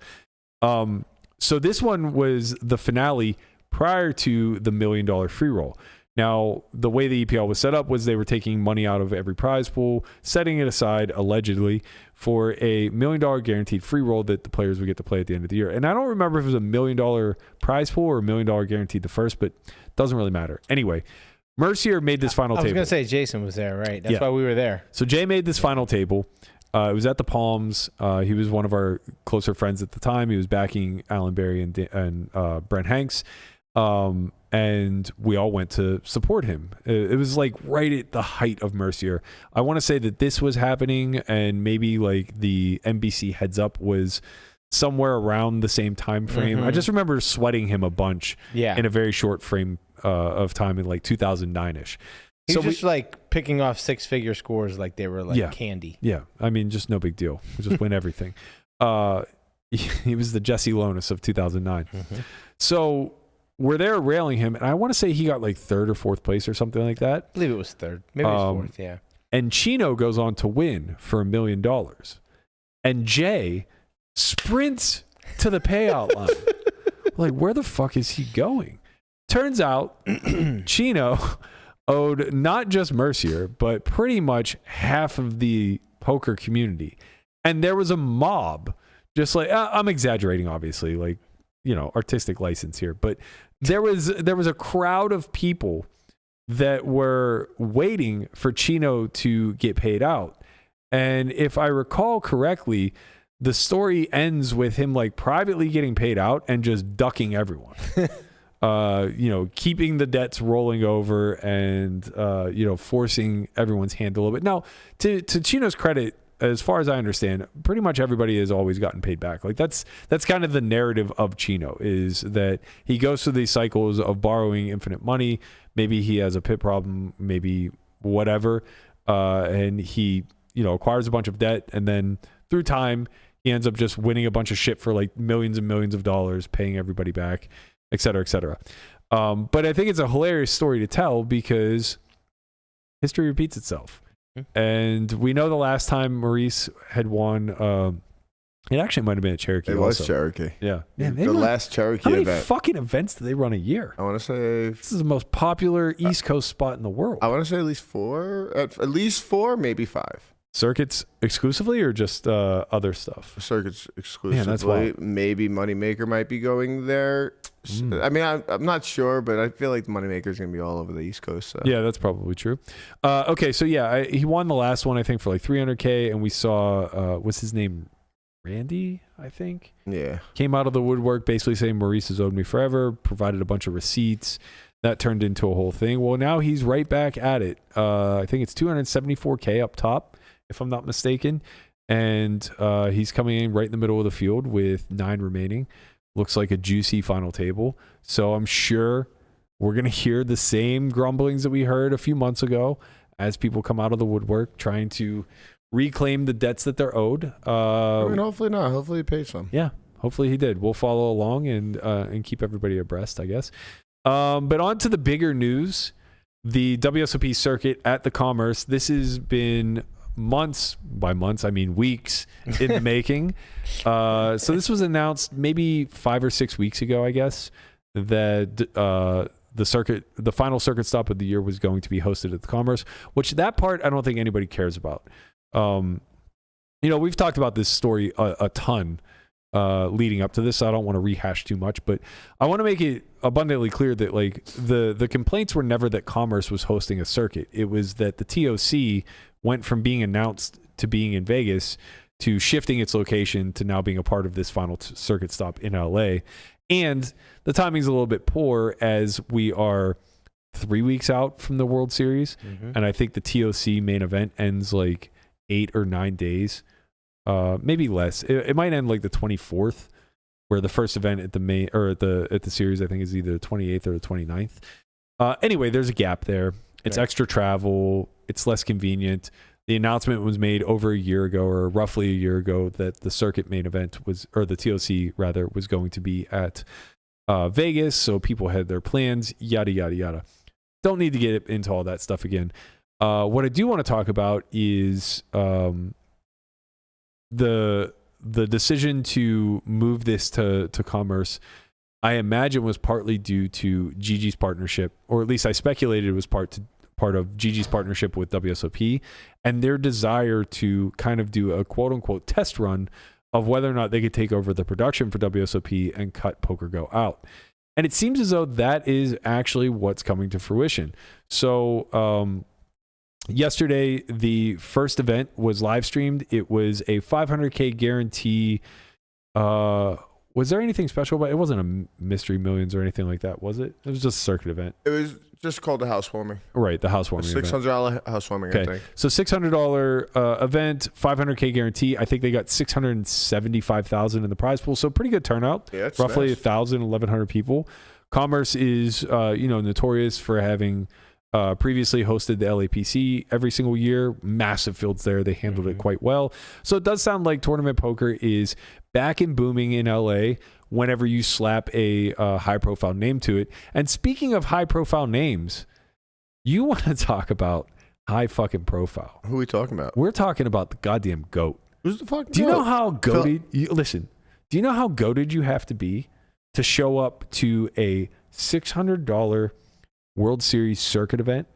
So this one was the finale prior to the $1 million free roll. Now, the way the EPL was set up was they were taking money out of every prize pool, setting it aside, allegedly, for a $1 million guaranteed free roll that the players would get to play at the end of the year. And I don't remember if it was a $1 million prize pool or $1 million guaranteed the first, but it doesn't really matter. Anyway, Mercier made this final table. I was going to say Jason was there, right? That's why we were there. So Jay made this final table. It was at the Palms. He was one of our closer friends at the time. He was backing Alan Berry and Brent Hanks. And we all went to support him. It was like right at the height of Mercier. I want to say that this was happening and maybe like the NBC heads up was somewhere around the same time frame. I just remember sweating him a bunch in a very short frame of time in like 2009-ish. He was just like picking off six-figure scores like they were like candy. Yeah, I mean, just no big deal. We just win everything. He was the Jesse Lonis of 2009. So we're there railing him, and I want to say he got like third or fourth place or something like that. I believe it was third. Maybe it was fourth, yeah. And Chino goes on to win for $1 million. And Jay sprints to the payout line. Like, where the fuck is he going? Turns out Chino owed not just Mercier, but pretty much half of the poker community. And there was a mob, just like, I'm exaggerating, obviously, like, you know, artistic license here, but there was a crowd of people that were waiting for Chino to get paid out. And if I recall correctly, the story ends with him like privately getting paid out and just ducking everyone. You know, keeping the debts rolling over and you know, forcing everyone's hand a little bit. Now, to Chino's credit, as far as I understand, pretty much everybody has always gotten paid back. Like that's kind of the narrative of Chino, is that he goes through these cycles of borrowing infinite money. Maybe he has a pit problem, maybe whatever, and he, you know, acquires a bunch of debt, and then through time he ends up just winning a bunch of shit for like millions and millions of dollars, paying everybody back, et cetera, et cetera. But I think it's a hilarious story to tell because history repeats itself. And we know the last time Maurice had won, it actually might have been at Cherokee. It was Cherokee. Yeah. Man, the last Cherokee event. How many event. fucking events do they run a year? I want to say this is the most popular East Coast spot in the world. I want to say at least four, maybe five. Circuits exclusively or just other stuff? Circuits exclusively. Man, that's wild. Maybe Moneymaker might be going there. I mean, I'm not sure, but I feel like the Moneymaker is going to be all over the East Coast. So. Yeah, that's probably true. Okay, so yeah, he won the last one, I think, for like $300K, and we saw, what's his name? Randy, I think? Yeah. Came out of the woodwork basically saying Maurice has owed me forever, provided a bunch of receipts. That turned into a whole thing. Well, now he's right back at it. I think it's $274K up top, if I'm not mistaken. And he's coming in right in the middle of the field with 9 remaining. Looks like a juicy final table. So I'm sure we're going to hear the same grumblings that we heard a few months ago as people come out of the woodwork trying to reclaim the debts that they're owed. I mean, hopefully not. Hopefully he pays some. Yeah, hopefully he did. We'll follow along and keep everybody abreast, I guess. But on to the bigger news, the WSOP circuit at the Commerce. This has been months, by months, I mean weeks in the making. So this was announced maybe 5 or 6 weeks ago, I guess, that the final circuit stop of the year was going to be hosted at the Commerce, which that part I don't think anybody cares about. We've talked about this story a ton leading up to this, so I don't want to rehash too much, but I want to make it abundantly clear that like the complaints were never that Commerce was hosting a circuit. It was that the TOC went from being announced to being in Vegas to shifting its location to now being a part of this final circuit stop in LA. And the timing's a little bit poor as we are 3 weeks out from the World Series. Mm-hmm. And I think the TOC main event ends like 8 or 9 days, maybe less. It might end like the 24th, where the first event at the main or at the series I think is either the 28th or the 29th. Anyway, there's a gap there. It's extra travel. It's less convenient. The announcement was made over a year ago, or roughly a year ago, that the circuit main event was, or the TOC rather, was going to be at Vegas. So people had their plans, yada, yada, yada. Don't need to get into all that stuff again. What I do want to talk about is the decision to move this to Commerce. I imagine was partly due to Gigi's partnership, or at least I speculated it was part of Gigi's partnership with WSOP and their desire to kind of do a quote unquote test run of whether or not they could take over the production for WSOP and cut Poker Go out. And it seems as though that is actually what's coming to fruition. So yesterday, the first event was live streamed. It was a $500K guarantee. Was there anything special about it? It wasn't a Mystery Millions or anything like that, was it? It was just a circuit event. It was just called the housewarming. Right, the housewarming. $600 housewarming, okay. I think. So $600 event, $500K guarantee. I think they got $675,000 in the prize pool, so pretty good turnout. Yeah, it's roughly nice. 1,100 people. Commerce is notorious for having previously hosted the LAPC every single year. Massive fields there. They handled it quite well. So it does sound like tournament poker is back and booming in LA whenever you slap a high-profile name to it. And speaking of high-profile names, you want to talk about high fucking profile. Who are we talking about? We're talking about the goddamn GOAT. Who's the fucking Do you GOAT? know how goated... Listen, do you know how goated you have to be to show up to a $600 World Series circuit event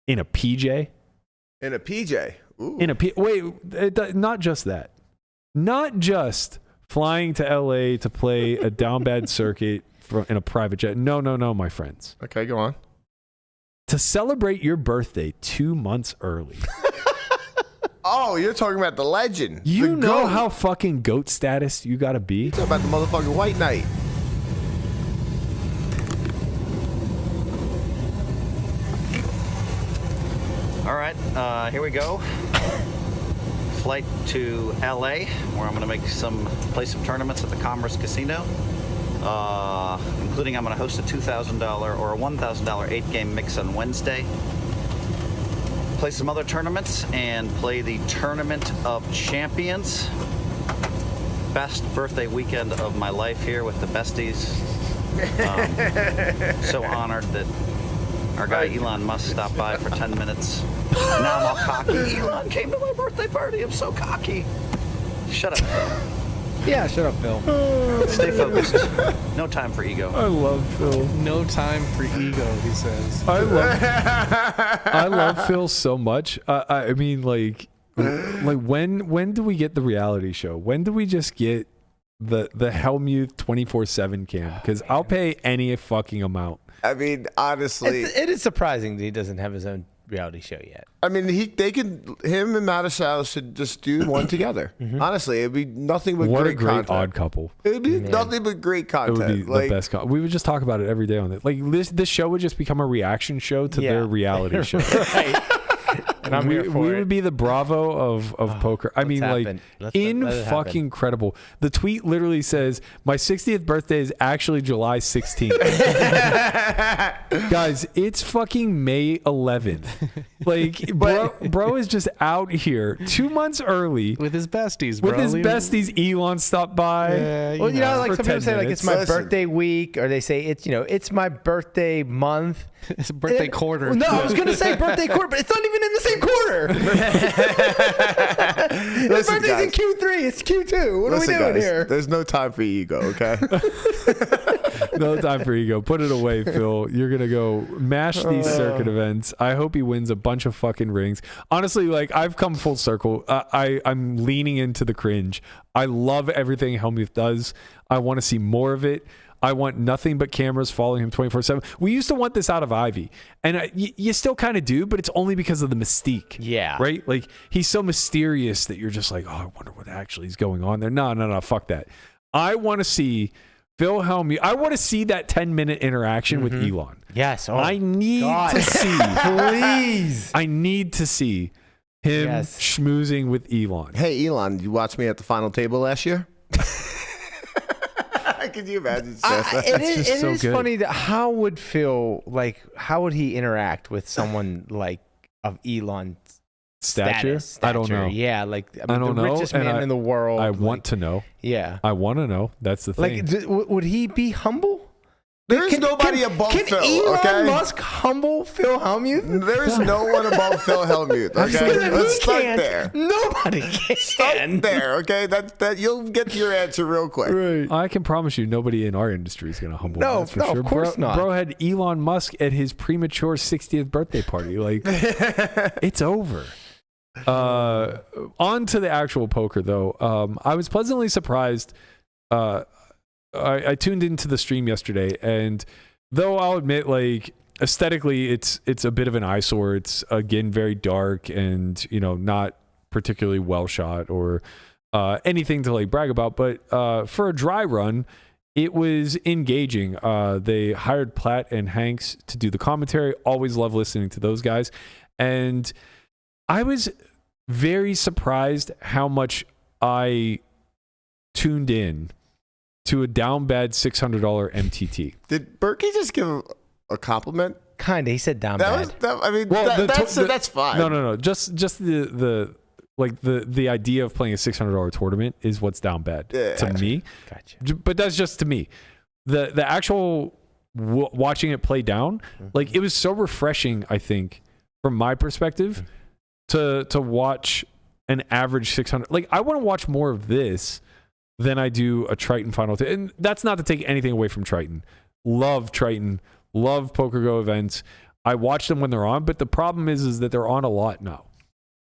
in a PJ? In a PJ? Ooh. Wait, not just that. Not just flying to LA to play a down bad circuit in a private jet. No, my friends. Okay, go on. To celebrate your birthday 2 months early. Oh, you're talking about the legend. You the know GOAT. how fucking GOAT status you gotta be? You're talking about the motherfucking White Knight. All right, here we go. Flight to LA, where I'm going to play some tournaments at the Commerce Casino, including I'm going to host a $2,000 or a $1,000 8-game mix on Wednesday. Play some other tournaments and play the Tournament of Champions. Best birthday weekend of my life here with the besties. So honored that our guy Elon Musk stopped by for 10 minutes. Now I'm all cocky. Elon came to my birthday party. I'm so cocky. Shut up, Phil. Yeah, shut up, Phil. Stay focused. No time for ego. I love Phil. No time for ego, he says. I love Phil so much. I mean, like, Like when do we get the reality show? When do we just get the Hellmuth 24/7 cam? Because I'll pay any fucking amount. I mean, honestly, it is surprising that he doesn't have his own reality show yet. I mean, him and Mattisau should just do one together. Honestly, it'd be nothing but What great a great content. odd couple. It'd be nothing but great It content. would be Like, the best. We would just talk about it every day on it. Like this show would just become a reaction show to their reality show. Right. And I'm here for we it. would be the Bravo of poker. I mean, happen. like, Let it fucking incredible. The tweet literally says, "My 60th birthday is actually July 16th." Guys, it's fucking May 11th. Like, bro is just out here 2 months early with his besties, bro. with his besties. Elon stopped by. Well, you know, like for some people 10 say, like minutes. it's my Listen. birthday week, or they say it's my birthday month. It's a birthday quarter. No, I was gonna say birthday quarter, but it's not even in the same quarter. His Listen, birthday's in guys. Q3. It's Q2. What listen, are we doing guys, here? There's no time for ego, okay? No time for ego. Put it away, Phil. You're gonna go mash these circuit events. I hope he wins a bunch of fucking rings. Honestly, like I've come full circle. I'm leaning into the cringe. I love everything Hellmuth does. I want to see more of it. I want nothing but cameras following him 24/7. We used to want this out of Ivy, and you still kind of do, but it's only because of the mystique. Yeah. Right? Like he's so mysterious that you're just like, oh, I wonder what actually is going on there. No, fuck that. I want to see Phil Hellmuth. I want to see that 10-minute interaction with Elon. Yes. Oh, I need God. to see. Please. I need to see him Yes. schmoozing with Elon. Hey, Elon, you watched me at the final table last year? Could you imagine? It is, just so it is good. funny that how would he interact with someone like of Elon's Stature? stature? I don't know. Yeah, like I don't the know, richest and man in the world. I like, want to know. Yeah. I want to know. That's the thing. Like, would he be humble? There's nobody above can Phil, Elon okay? Musk humble Phil Hellmuth? There is no one above Phil Hellmuth, okay? Let's start there. Nobody can. Start there, okay? That you'll get your answer real quick. I can promise you nobody in our industry is going to humble him. No, that's for no, sure. of course not. Bro had Elon Musk at his premature 60th birthday party. Like, it's over. On to the actual poker, though. I was pleasantly surprised. I tuned into the stream yesterday, and though I'll admit, like, aesthetically, it's a bit of an eyesore. It's, again, very dark and, not particularly well shot or anything to, like, brag about. But for a dry run, it was engaging. They hired Platt and Hanks to do the commentary. Always love listening to those guys. And I was very surprised how much I tuned in to a down bad $600 MTT. Did Berkey just give a compliment? Kinda. He said down bad. That's fine. No. Just the idea of playing a $600 tournament is what's down bad to me. Gotcha. But that's just to me. The actual watching it play down, like, it was so refreshing, I think, from my perspective, to watch an average 600. Like, I want to watch more of this than I do a Triton final. And that's not to take anything away from Triton. Love Triton. Love PokerGo events. I watch them when they're on, but the problem is that they're on a lot now.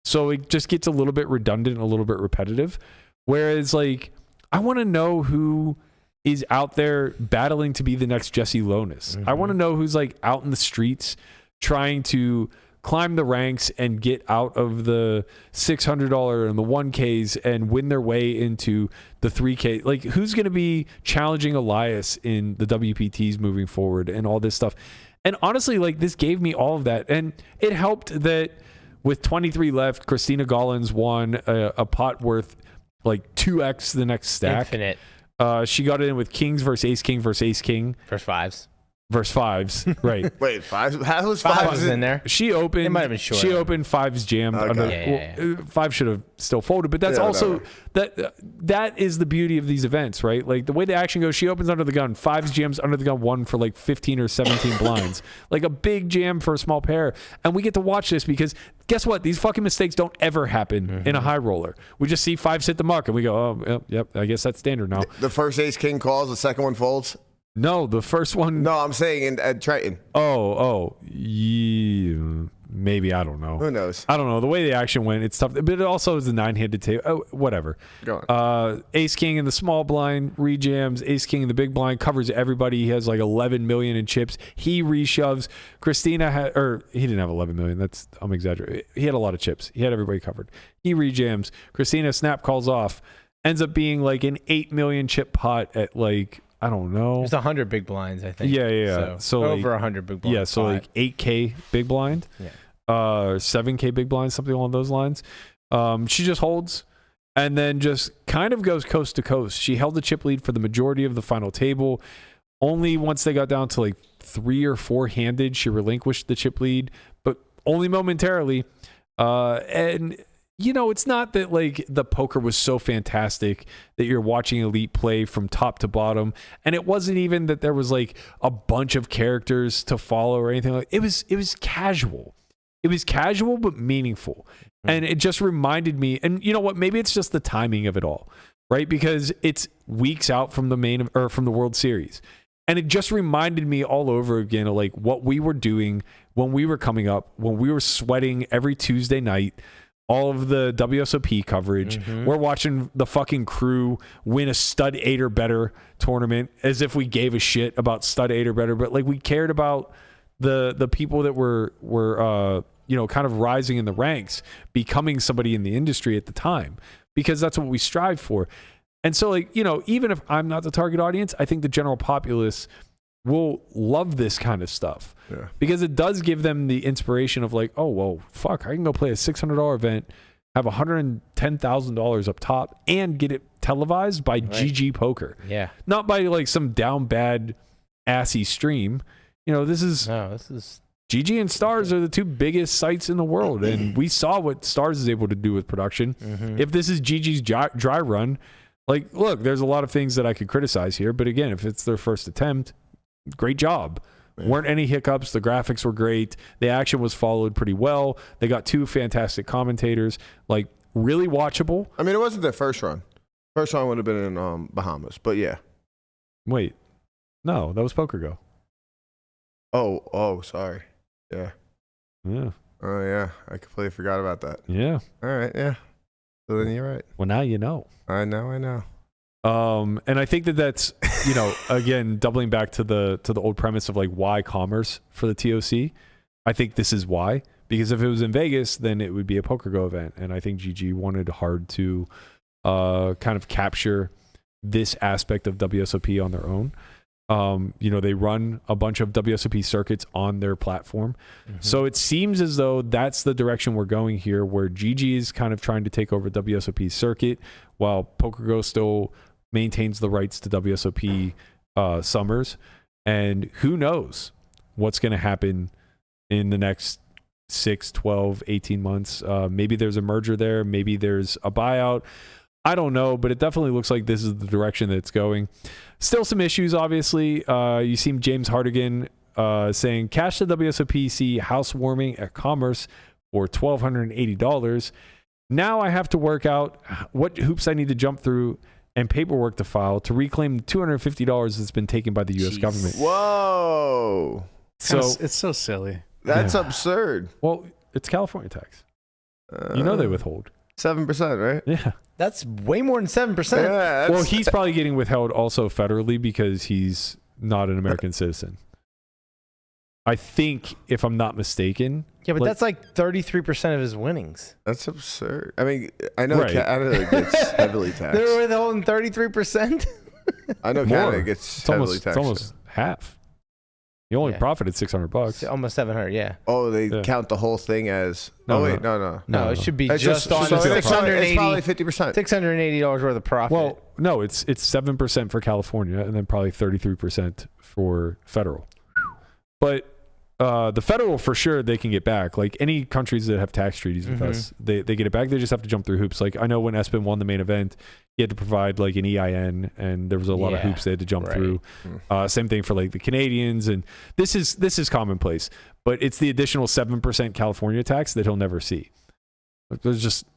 So it just gets a little bit redundant and a little bit repetitive. Whereas, like, I want to know who is out there battling to be the next Jesse Lonis. I want to know who's, like, out in the streets trying to climb the ranks and get out of the $600 and the 1Ks and win their way into the 3K. Like, who's going to be challenging Elias in the WPTs moving forward and all this stuff. And honestly, like, this gave me all of that. And it helped that with 23 left, Christina Gollins won a pot worth like 2x the next stack. Infinite. She got it in with kings versus ace king versus ace king. First fives. Versus fives, right? Wait, fives? How was Fives fives was in there. She opened. It might have been short. She opened fives jammed. Okay. Under, well, five should have still folded, but that's also that is the beauty of these events, right? Like, the way the action goes, she opens under the gun, fives jams under the gun, one for like 15 or 17 blinds, like a big jam for a small pair, and we get to watch this because guess what? These fucking mistakes don't ever happen in a high roller. We just see fives hit the mark, and we go, oh, yep, I guess that's standard now. The first ace king calls, the second one folds. No, the first one. No, I'm saying at Triton. Oh, yeah. maybe, I don't know. Who knows? I don't know. The way the action went, it's tough. But it also is a 9-handed table. Oh, whatever. Go on. Ace King in the small blind rejams. Ace King in the big blind covers everybody. He has like 11 million in chips. He reshoves. Christina had, or he didn't have 11 million. I'm exaggerating. He had a lot of chips. He had everybody covered. He rejams. Christina snap calls off. Ends up being like an 8 million chip pot at like, I don't know. It's 100 big blinds, I think. Yeah. So over like, 100 big blinds. Yeah, so like 8K big blind. Yeah. 7K big blind, something along those lines. She just holds and then just kind of goes coast to coast. She held the chip lead for the majority of the final table. Only once they got down to like 3 or 4 handed, she relinquished the chip lead, but only momentarily. And you know, it's not that like the poker was so fantastic that you're watching elite play from top to bottom. And it wasn't even that there was like a bunch of characters to follow or anything like it was casual. It was casual but meaningful. And it just reminded me, and you know what, maybe it's just the timing of it all, right? Because it's weeks out from the main or from the World Series. And it just reminded me all over again of like what we were doing when we were coming up, when we were sweating every Tuesday night, all of the WSOP coverage. We're watching the fucking crew win a stud 8 or better tournament as if we gave a shit about stud 8 or better, but like we cared about the people that were you know, kind of rising in the ranks, becoming somebody in the industry at the time, because that's what we strive for. And so like, you know, even if I'm not the target audience, I think the general populace will love this kind of stuff because it does give them the inspiration of like, oh, well, fuck, I can go play a $600 event, have $110,000 up top and get it televised by GG Poker. Yeah. Not by like some down bad assy stream. You know, this is GG and Stars are the 2 biggest sites in the world. And we saw what Stars is able to do with production. If this is GG's dry run, like, look, there's a lot of things that I could criticize here. But again, if it's their first attempt, great job. Weren't any hiccups. The graphics were great. The action was followed pretty well. They got 2 fantastic commentators, like really watchable. I mean, it wasn't their first run. First run would have been in Bahamas, but yeah. Wait, no, that was Poker Go. Oh, sorry. Yeah. Oh, yeah. I completely forgot about that. Yeah. All right, yeah. So then you're right. Well, now you know. I know. And I think that's, you know, again, doubling back to the old premise of like why commerce for the TOC. I think this is why, because if it was in Vegas, then it would be a Poker Go event. And I think GG wanted hard to kind of capture this aspect of WSOP on their own. You know, they run a bunch of WSOP circuits on their platform. So it seems as though that's the direction we're going here, where GG is kind of trying to take over WSOP circuit while Poker Go still maintains the rights to WSOP summers. And who knows what's going to happen in the next 6, 12, 18 months. Maybe there's a merger there. Maybe there's a buyout. I don't know, but it definitely looks like this is the direction that it's going. Still some issues, obviously. You see James Hardigan saying, cash the WSOPC housewarming at Commerce for $1,280. Now I have to work out what hoops I need to jump through and paperwork to file to reclaim the $250 that's been taken by the U.S. government. Whoa. So it's so silly. That's absurd. Well, it's California tax. You know they withhold. 7%, right? Yeah. That's way more than 7%. Yeah, Well, he's probably getting withheld also federally because he's not an American citizen. I think, if I'm not mistaken. Yeah, but that's like 33% of his winnings. That's absurd. I mean, I know Canada gets heavily taxed. They're withholding 33%? I know Canada gets heavily taxed. It's almost half. You only profited $600. Almost 700, yeah. Oh, they count the whole thing as... No, it should be it's just on it's $680. probably 50%. $680 worth of profit. Well, no, it's 7% for California and then probably 33% for federal. But the federal, for sure, they can get back. Like any countries that have tax treaties with us, they get it back. They just have to jump through hoops. Like I know when Espen won the main event, he had to provide like an EIN, and there was a lot of hoops they had to jump through. Same thing for like the Canadians, and this is commonplace. But it's the additional 7% California tax that he'll never see. There's just,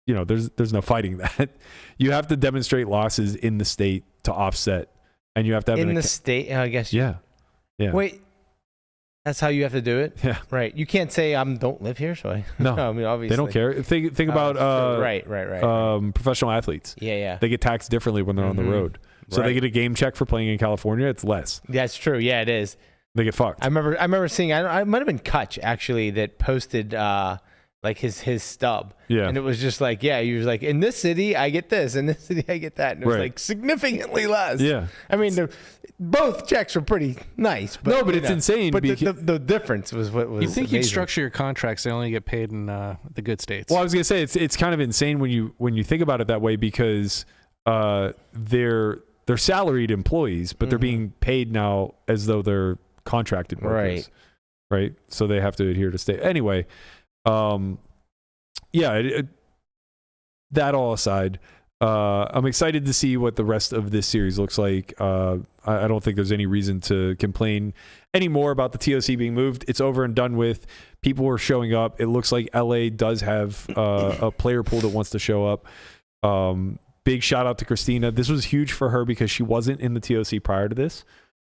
you know, there's no fighting that. You have to demonstrate losses in the state to offset, and you have to have in the state. I guess. Yeah. Wait. That's how you have to do it. Yeah. Right. You can't say don't live here, so I. No, I mean, obviously they don't care. Think about right. professional athletes. Yeah. They get taxed differently when they're on the road. So they get a game check for playing in California. It's less. That's true. Yeah, it is. They get fucked. I remember seeing. I might have been Kutch actually that posted like his stub. Yeah. And it was just like, he was like, in this city I get this, in this city I get that, and it was like significantly less. Yeah. I mean, both checks were pretty nice. But, but it's insane. But the difference was what was. You think amazing. you'd structure your contracts? They only get paid in the good states. Well, I was gonna say it's kind of insane when you think about it that way because they're salaried employees, but they're being paid now as though they're contracted workers. Right. So they have to adhere to state. Anyway, that all aside, I'm excited to see what the rest of this series looks like. I don't think there's any reason to complain anymore about the TOC being moved. It's over and done with. People are showing up. It looks like LA does have a player pool that wants to show up. Big shout out to Christina. This was huge for her because she wasn't in the TOC prior to this.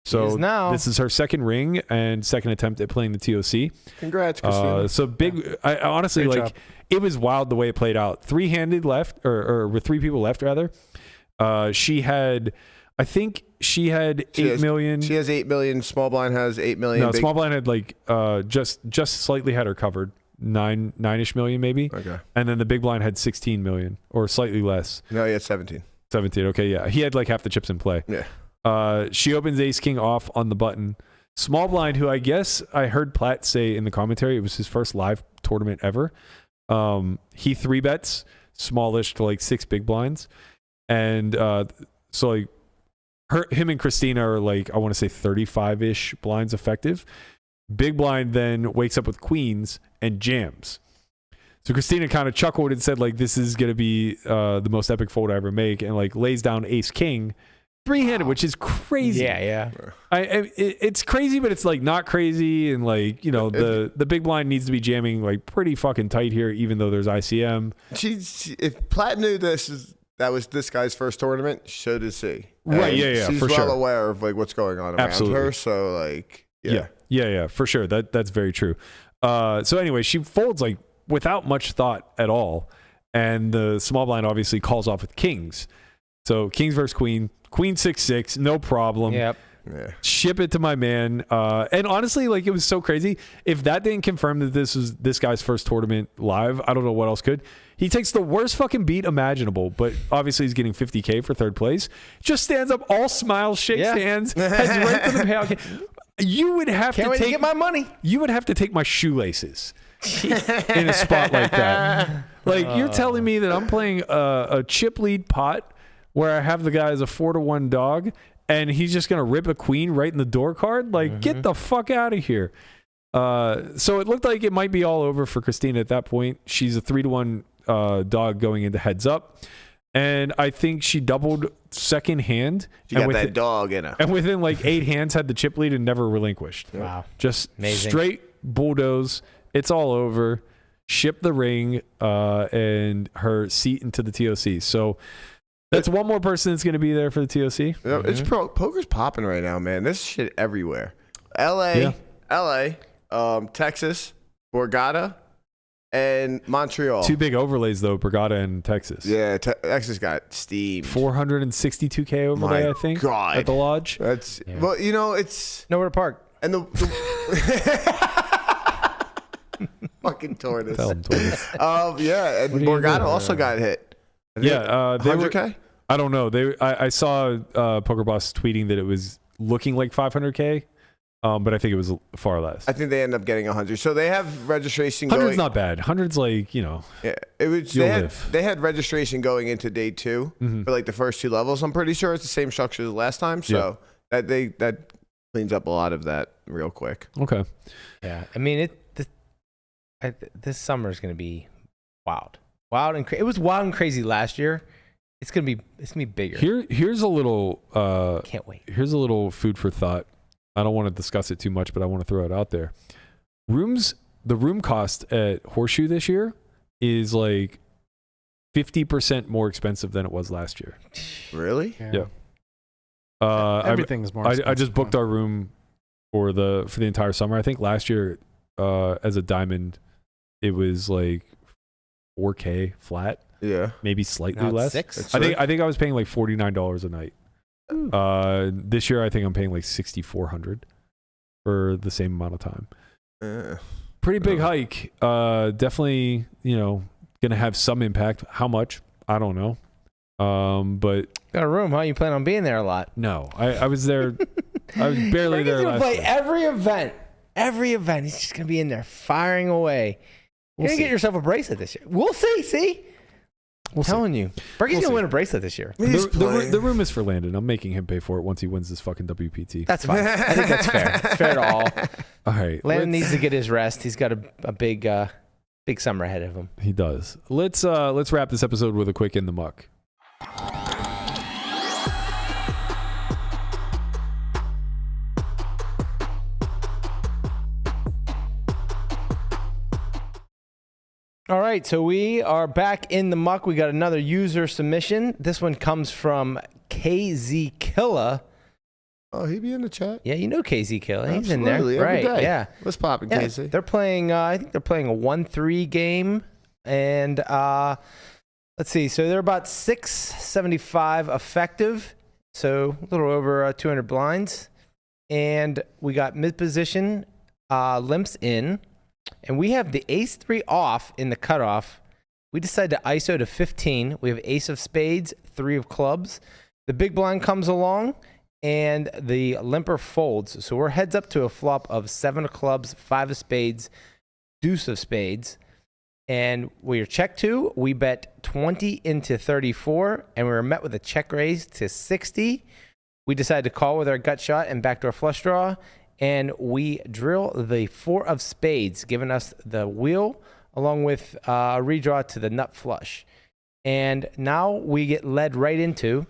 So this is her second ring and second attempt at playing the TOC. Congrats, Christina. So big. I honestly Great like. job. It was wild the way it played out. 3-handed left, or with 3 people left rather. She had, I think she had 8 million. She has 8 million. Small blind has 8 million. No, small blind had like just slightly had her covered. 9-ish million maybe. Okay. And then the big blind had 16 million or slightly less. No, he had 17. 17. Okay, yeah. He had like half the chips in play. Yeah. She opens ace king off on the button. Small blind, who I guess I heard Platt say in the commentary, it was his first live tournament ever. He 3-bets smallish to like 6 big blinds. And so like him and Christina are like, I want to say 35-ish blinds effective. Big blind then wakes up with queens and jams. So Christina kind of chuckled and said like, this is going to be the most epic fold I ever make, and like lays down ace king 3-handed, which is crazy. Yeah. It's crazy, but it's like not crazy, and like, you know, the big blind needs to be jamming like pretty fucking tight here, even though there's ICM. If Platt knew that was this guy's first tournament, so does he. Right? And Yeah. she's For well sure. aware of like what's going on around Absolutely. her. So like, Yeah, for sure. That's very true. So anyway, she folds like without much thought at all, and the small blind obviously calls off with kings. So kings versus queen 6-6, no problem. Yep. Yeah. Ship it to my man. And honestly, like, it was so crazy. If that didn't confirm that this was this guy's first tournament live, I don't know what else could. He takes the worst fucking beat imaginable, but obviously he's getting 50K for third place. Just stands up, all smiles, shakes hands, heads right to the payout. You would have Can't wait to get my money. You would have to take my shoelaces in a spot like that. Like, you're telling me that I'm playing a chip lead pot where I have the guy as a 4-1 dog, and he's just going to rip a queen right in the door card? Like, get the fuck out of here. So it looked like it might be all over for Christina at that point. She's a 3-1 dog going into heads up. And I think she doubled second hand. She got that dog in her. And within like 8 hands had the chip lead and never relinquished. Wow. Just Amazing. Straight bulldoze. It's all over. Ship the ring and her seat into the TOC. So that's one more person that's going to be there for the TOC. You know, it's poker's popping right now, man. This shit everywhere. LA, Texas, Borgata, and Montreal. 2 big overlays though, Borgata and Texas. Yeah, Texas got steamed. 462K overlay, My I think, God. at the lodge. That's well, you know, it's Nowhere to park. and the fucking tortoise. Tell 'em, tortoise. Yeah, and What are you Borgata doing? also got hit. Yeah, they were. 100K. I don't know. I saw Poker Boss tweeting that it was looking like 500K, but I think it was far less. I think they end up getting 100. So they have registration 100's going. not bad. 100's like, you know. Yeah, it was. You'll They had, live. they had registration going into day 2 for like the first 2 levels. I'm pretty sure it's the same structure as last time. So that cleans up a lot of that real quick. Okay. Yeah. I mean, this summer is going to be wild. It was wild and crazy last year. It's gonna be bigger. Here's a little. Can't wait. Here's a little food for thought. I don't want to discuss it too much, but I want to throw it out there. The room cost at Horseshoe this year is like 50% more expensive than it was last year. Really? Yeah. Everything is more expensive. I just booked our room for the entire summer. I think last year as a diamond, it was like $4K flat. Yeah. Maybe slightly Now it's less. $6. I think I was paying like $49 a night. This year I think I'm paying like $6,400 for the same amount of time. Pretty big hike. Definitely, gonna have some impact. How much? I don't know. But Got a room, huh? You plan on being there a lot? no, I was there. I was barely there He's gonna last play year. every event. Every event. He's just gonna be in there firing away. You're gonna get yourself a bracelet this year. We'll see. See? I'm telling you. Berkey's gonna win a bracelet this year. The room is for Landon. I'm making him pay for it once he wins this fucking WPT. That's fine. I think that's fair. It's fair to all. All right. Landon needs to get his rest. He's got a big summer ahead of him. He does. Let's wrap this episode with a quick in the muck. All right, so we are back in the muck. We got another user submission. This one comes from KZ Killa. Oh, he be in the chat. Yeah, you know KZ Killa. He's in Absolutely, there. every Right, day. yeah. What's popping, Yeah, Casey? they're playing, I think they're playing a 1-3 game. And let's see, so they're about 675 effective. So a little over 200 blinds. And we got mid-position limps in. And we have the ace-3 off in the cutoff. We decide to ISO to 15. We have ace of spades, 3 of clubs. The big blind comes along, and the limper folds. So we're heads up to a flop of 7 of clubs, 5 of spades, deuce of spades. And we're check 2. We bet 20 into 34, and we were met with a check raise to 60. We decided to call with our gut shot and backdoor flush draw. And we drill the 4 of spades, giving us the wheel along with a redraw to the nut flush. And now we get led right into,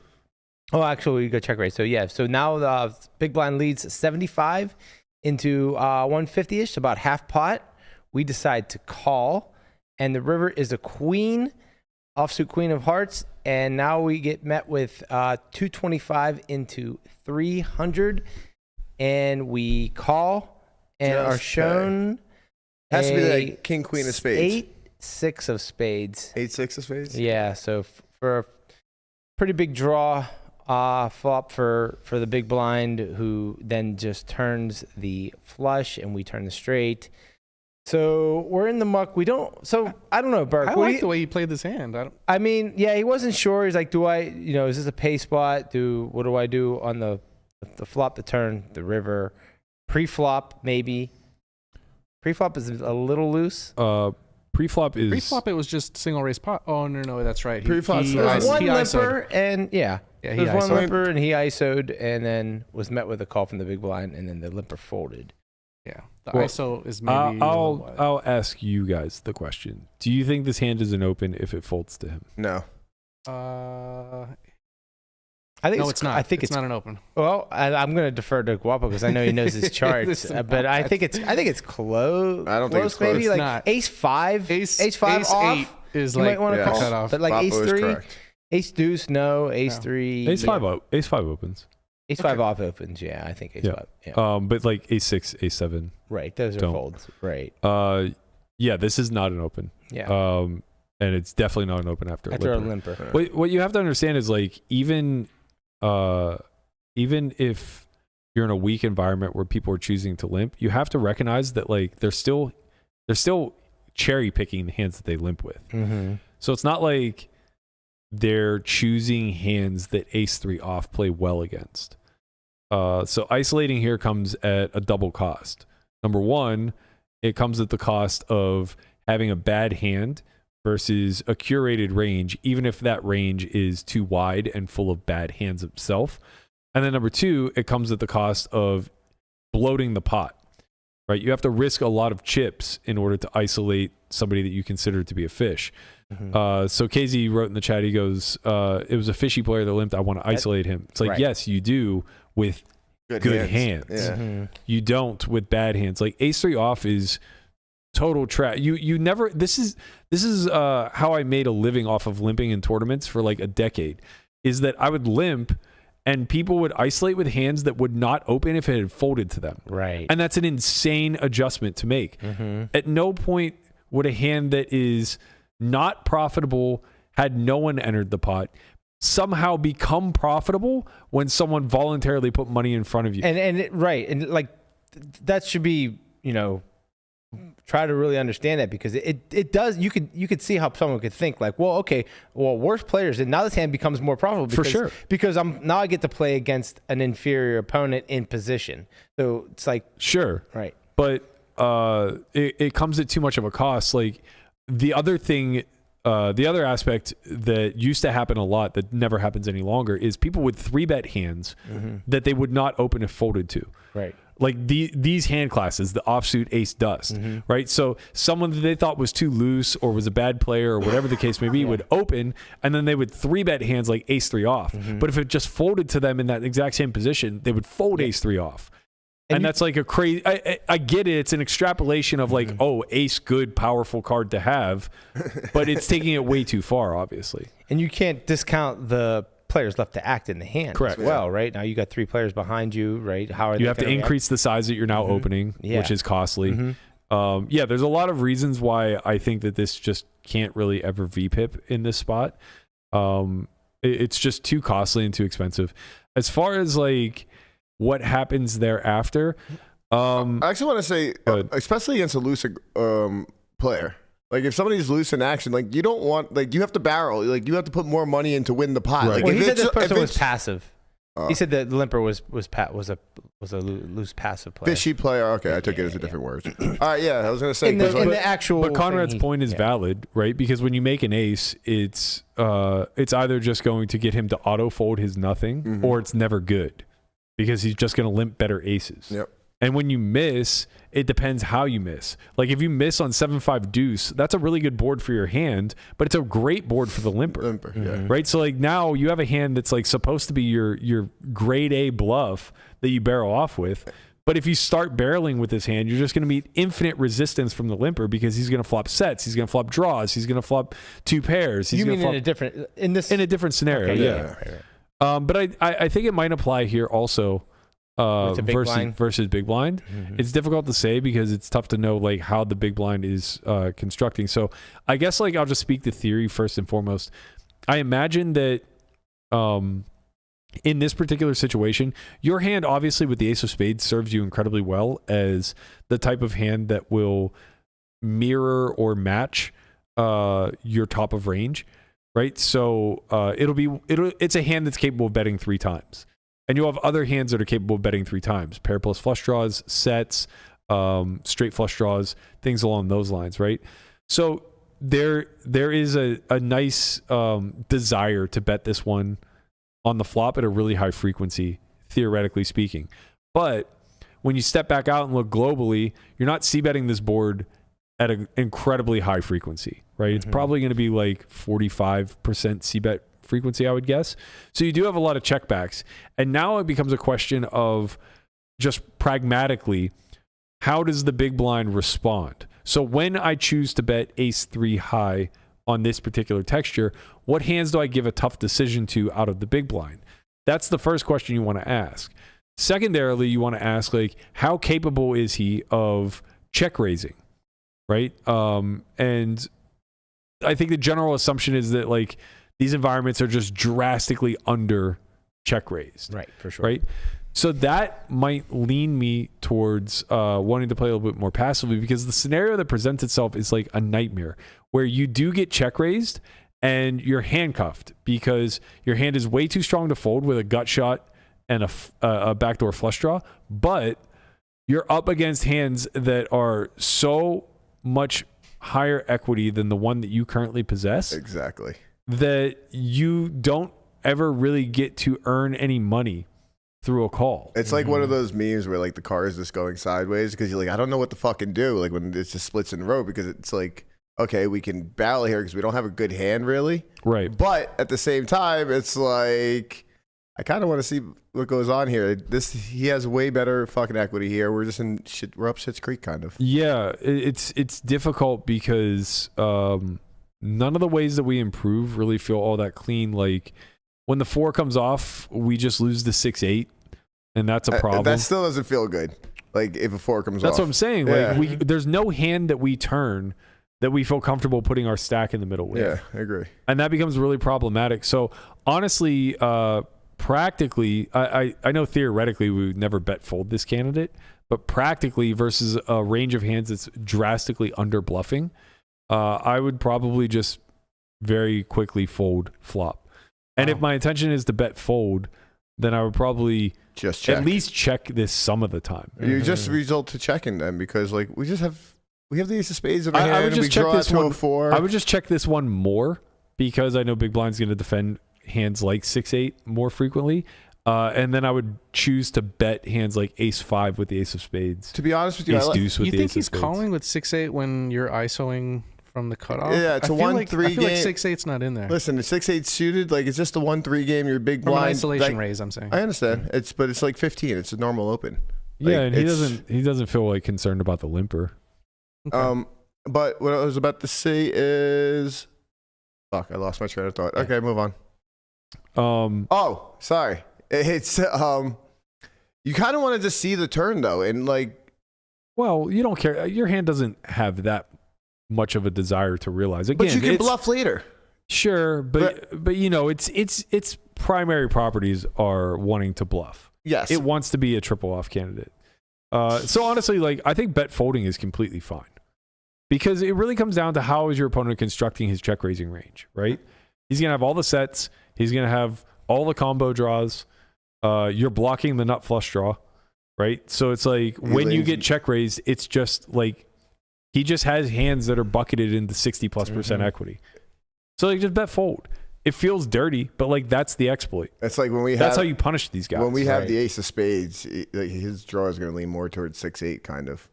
we go check raise. So yeah, so now the big blind leads 75 into 150-ish, about half pot. We decide to call, and the river is a queen, offsuit queen of hearts. And now we get met with 225 into 300. And we call and Just are shown Has to be like king, queen of spades. 8-6 of spades. 8-6 of spades? Yeah, so for a pretty big draw flop for the big blind, who then just turns the flush and we turn the straight. So we're in the muck. I don't know, Burke. I like the way he played this hand. I mean, yeah, he wasn't sure. He's like, is this a pay spot? What do I do on the flop, the turn, the river, pre-flop maybe? Pre-flop is a little loose. Pre-flop is... Pre-flop, it was just single raise pot. Oh, no, that's right. Pre-flop's he There's one ISO'd. limper, and yeah, Yeah, he there's one ISO'd. limper, and he ISO'd, and then was met with a call from the big blind, and then the limper folded. Yeah, the Well, ISO is maybe... I'll ask you guys the question. Do you think this hand is an open if it folds to him? No. I think No, it's not. I think it's not an open. Well, I'm going to defer to Guapo because I know he knows his charts, but I think it's close. I don't think it's close. Maybe It's like not. ace 5, Ace ace 5 ace off. 8 is You like might want to yeah, call, cut off. but like Guapo ace is 3, correct. ace deuce, no, ace No. 3, Ace 5 opens. ace 5 off opens. Yeah, I think ace 5. Yeah. But like ace 6, ace 7. Right, those are don't. folds. Right. Yeah, this is not an open. Yeah. And it's definitely not an open after After a limper. limper. What you have to understand is like even if you're in a weak environment where people are choosing to limp, you have to recognize that like they're still cherry picking the hands that they limp with. Mm-hmm. So it's not like they're choosing hands that ace 3 off play well against. So isolating here comes at a double cost. Number one, it comes at the cost of having a bad hand versus a curated range, even if that range is too wide and full of bad hands itself. And then number two, it comes at the cost of bloating the pot, right? You have to risk a lot of chips in order to isolate somebody that you consider to be a fish. Mm-hmm. So KZ wrote in the chat, he goes, it was a fishy player that limped. I want to isolate him. It's like, right. yes, you do with good hands. Yeah. Mm-hmm. You don't with bad hands. Like ace 3 off is total trap. You never, this is how I made a living off of limping in tournaments for like a decade, is that I would limp and people would isolate with hands that would not open if it had folded to them. Right. And that's an insane adjustment to make. At no point would a hand that is not profitable, had no one entered the pot, somehow become profitable when someone voluntarily put money in front of you. And like that should be, try to really understand that, because it does. You could see how someone could think like, well, okay, worse players, and now this hand becomes more profitable because, For sure, because I get to play against an inferior opponent in position. So it's like, sure, right, but it comes at too much of a cost. Like the other thing. The other aspect that used to happen a lot that never happens any longer is people would 3-bet hands that they would not open if folded to. Right. Like these hand classes, the offsuit ace dust, right? So someone that they thought was too loose or was a bad player or whatever the case may be would open, and then they would 3-bet hands like ace 3 off. But if it just folded to them in that exact same position, they would fold ace 3 off. And that's like a crazy. I get it. It's an extrapolation of like, oh, ace, good, powerful card to have, but it's taking it way too far, obviously. And you can't discount the players left to act in the hand. Correct. As well, right? Now you got 3 players behind you, right? How are you have to increase the size that you're now opening, which is costly. There's a lot of reasons why I think that this just can't really ever VPIP in this spot. It's just too costly and too expensive. As far as like what happens thereafter, I actually want to say, especially against a loose player, like if somebody's loose in action, like you don't want, like you have to barrel, like you have to put more money in to win the pot. Right. Like Well, if he said it's- this person if was it's passive. He said that the limper was a loose passive player. fishy player. Okay, I took it as a different word. All right, yeah, I was gonna say. In 'cause, the, like, in the actual. but Conrad's thing, point is valid, right? Because when you make an ace, it's either just going to get him to auto fold his nothing, or it's never good because he's just going to limp better aces. Yep. And when you miss, it depends how you miss. Like if you miss on 7-5 deuce, that's a really good board for your hand, but it's a great board for the limper. Yeah. Right? So like now you have a hand that's like supposed to be your grade A bluff that you barrel off with. But if you start barreling with this hand, you're just going to meet infinite resistance from the limper because he's going to flop sets, he's going to flop draws, he's going to flop 2 pairs. He's You mean flop in a different scenario? Okay, yeah. Right. But I think it might apply here also. Versus big blind. It's difficult to say because it's tough to know like how the big blind is constructing. So I guess like I'll just speak the theory first and foremost. I imagine that in this particular situation, your hand obviously with the ace of spades serves you incredibly well as the type of hand that will mirror or match your top of range, right? So it's a hand that's capable of betting 3 times. And you'll have other hands that are capable of betting 3 times. Pair plus flush draws, sets, straight flush draws, things along those lines, right? So there is a nice desire to bet this one on the flop at a really high frequency, theoretically speaking. But when you step back out and look globally, you're not c-betting this board at an incredibly high frequency, right? It's probably going to be like 45% c-bet frequency, I would guess. So you do have a lot of checkbacks. And now it becomes a question of just pragmatically, how does the big blind respond? So when I choose to bet ace 3 high on this particular texture, what hands do I give a tough decision to out of the big blind? That's the first question you want to ask. Secondarily, you want to ask, like, how capable is he of check raising, right? And I think the general assumption is that, like, these environments are just drastically under check raised. Right, for sure. Right? So that might lean me towards wanting to play a little bit more passively because the scenario that presents itself is like a nightmare where you do get check raised and you're handcuffed because your hand is way too strong to fold with a gut shot and a backdoor flush draw, but you're up against hands that are so much higher equity than the one that you currently possess. Exactly. That you don't ever really get to earn any money through a call. It's like one of those memes where like the car is just going sideways because you're like, I don't know what to fucking do. Like when it just splits in the road because it's like, okay, we can barrel here because we don't have a good hand really. Right. But at the same time, it's like, I kind of want to see what goes on here. He has way better fucking equity here. We're just in shit. We're up Shit's Creek kind of. Yeah. It's difficult because, none of the ways that we improve really feel all that clean. Like When the 4 comes off, we just lose the 6-8, and that's a problem. That still doesn't feel good. Like if a 4 comes off. That's what I'm saying. Yeah. Like there's no hand that we turn that we feel comfortable putting our stack in the middle with. Yeah, I agree. And that becomes really problematic. So honestly, practically, I know theoretically we would never bet fold this candidate, but practically versus a range of hands that's drastically under bluffing, I would probably just very quickly fold flop. And if my intention is to bet fold, then I would probably just check. At least check this some of the time. You just result to checking them because like we have the ace of spades in our hand. I would just check this one. 4. I would just check this one more because I know big blind's going to defend hands like 6-8 more frequently. And then I would choose to bet hands like ace-5 with the ace of spades. To be honest with you, ace-deuce with You the think ace he's of spades. calling with 6-8 when you're ISOing from the cutoff? Yeah, it's a 1-3 I feel like game. 6-8's not in there. Listen, the 6-8 suited, like it's just a 1-3 game. You're big From an blind. isolation like, raise, I'm saying. I understand. But it's like 15. It's a normal open. Yeah, Like, and he doesn't feel like concerned about the limper. Okay. But what I was about to say is, fuck, I lost my train of thought. Okay, move on. Oh, sorry. It's you kind of want to just see the turn though, and like, well, you don't care. Your hand doesn't have that much of a desire to realize. Again, but you can bluff later. Sure, but you know, its primary properties are wanting to bluff. Yes, it wants to be a triple off candidate. So honestly, like I think bet folding is completely fine because it really comes down to how is your opponent constructing his check raising range, right? He's gonna have all the sets. He's gonna have all the combo draws. You're blocking the nut flush draw, right? So it's like when you get check raised, it's just like he just has hands that are bucketed into 60+% equity. So like just bet fold. It feels dirty, but like that's the exploit. It's like when we that's how you punish these guys. When we have the ace of spades, his draw is going to lean more towards 6-8 kind of.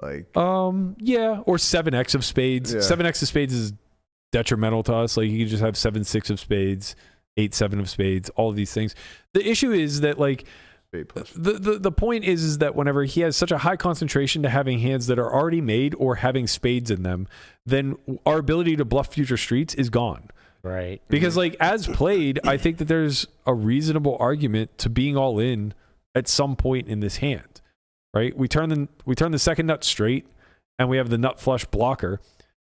Like yeah, or 7x of spades. Yeah. 7x of spades is detrimental to us. Like you can just have 7-6 of spades, 8-7 of spades, all of these things. The issue is that like the point is that whenever he has such a high concentration to having hands that are already made or having spades in them, then our ability to bluff future streets is gone. Right. Because like as played, I think that there's a reasonable argument to being all in at some point in this hand. Right? We turn the second nut straight and we have the nut flush blocker.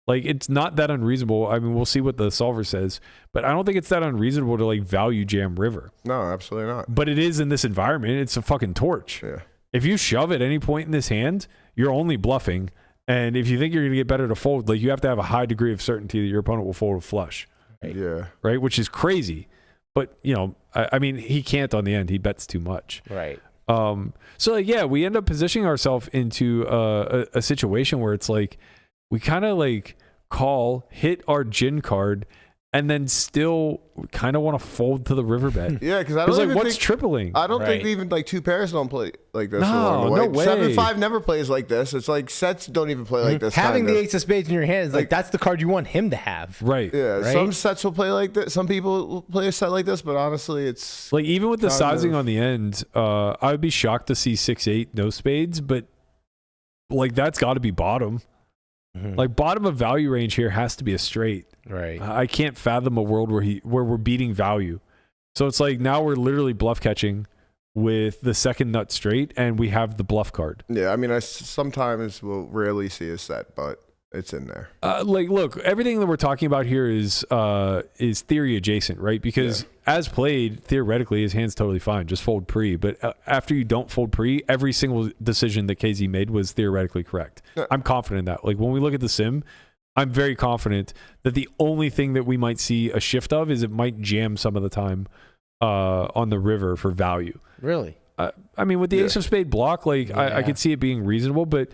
Like it's not that unreasonable. I mean, we'll see what the solver says, but I don't think it's that unreasonable to like value jam river. No, absolutely not. But it is in this environment. It's a fucking torch. Yeah. If you shove at any point in this hand, you're only bluffing. And if you think you're going to get better to fold, like you have to have a high degree of certainty that your opponent will fold a flush. Right? Yeah. Right. Which is crazy. But you know, I mean, he can't on the end. He bets too much. Right. So like, yeah, we end up positioning ourselves into a situation where it's like, we kind of like call, hit our gin card, and then still kind of want to fold to the river bet. Yeah, because I don't like, what's tripling? I don't think even like two pairs don't play like this. No, no way. 7-5 never plays like this. It's like sets don't even play like this. Having kind the of. ace of spades in your hand is like that's the card you want him to have. Right. Yeah. Right? Some sets will play like this. Some people will play a set like this, but honestly, it's like even with the kind sizing of- on the end, I would be shocked to see 6-8 no spades, but like that's got to be bottom. Like bottom of value range here has to be a straight. Right. I can't fathom a world where we're beating value. So it's like now we're literally bluff catching with the second nut straight, and we have the bluff card. Yeah, I mean, I sometimes will rarely see a set, but it's in there. Like, look, everything that we're talking about here is theory adjacent, right? Because as played, theoretically, his hand's totally fine. Just fold pre. But after you don't fold pre, every single decision that KZ made was theoretically correct. I'm confident in that. Like when we look at the sim, I'm very confident that the only thing that we might see a shift of is it might jam some of the time on the river for value. Really? I mean, with the ace of spade block, like I could see it being reasonable, but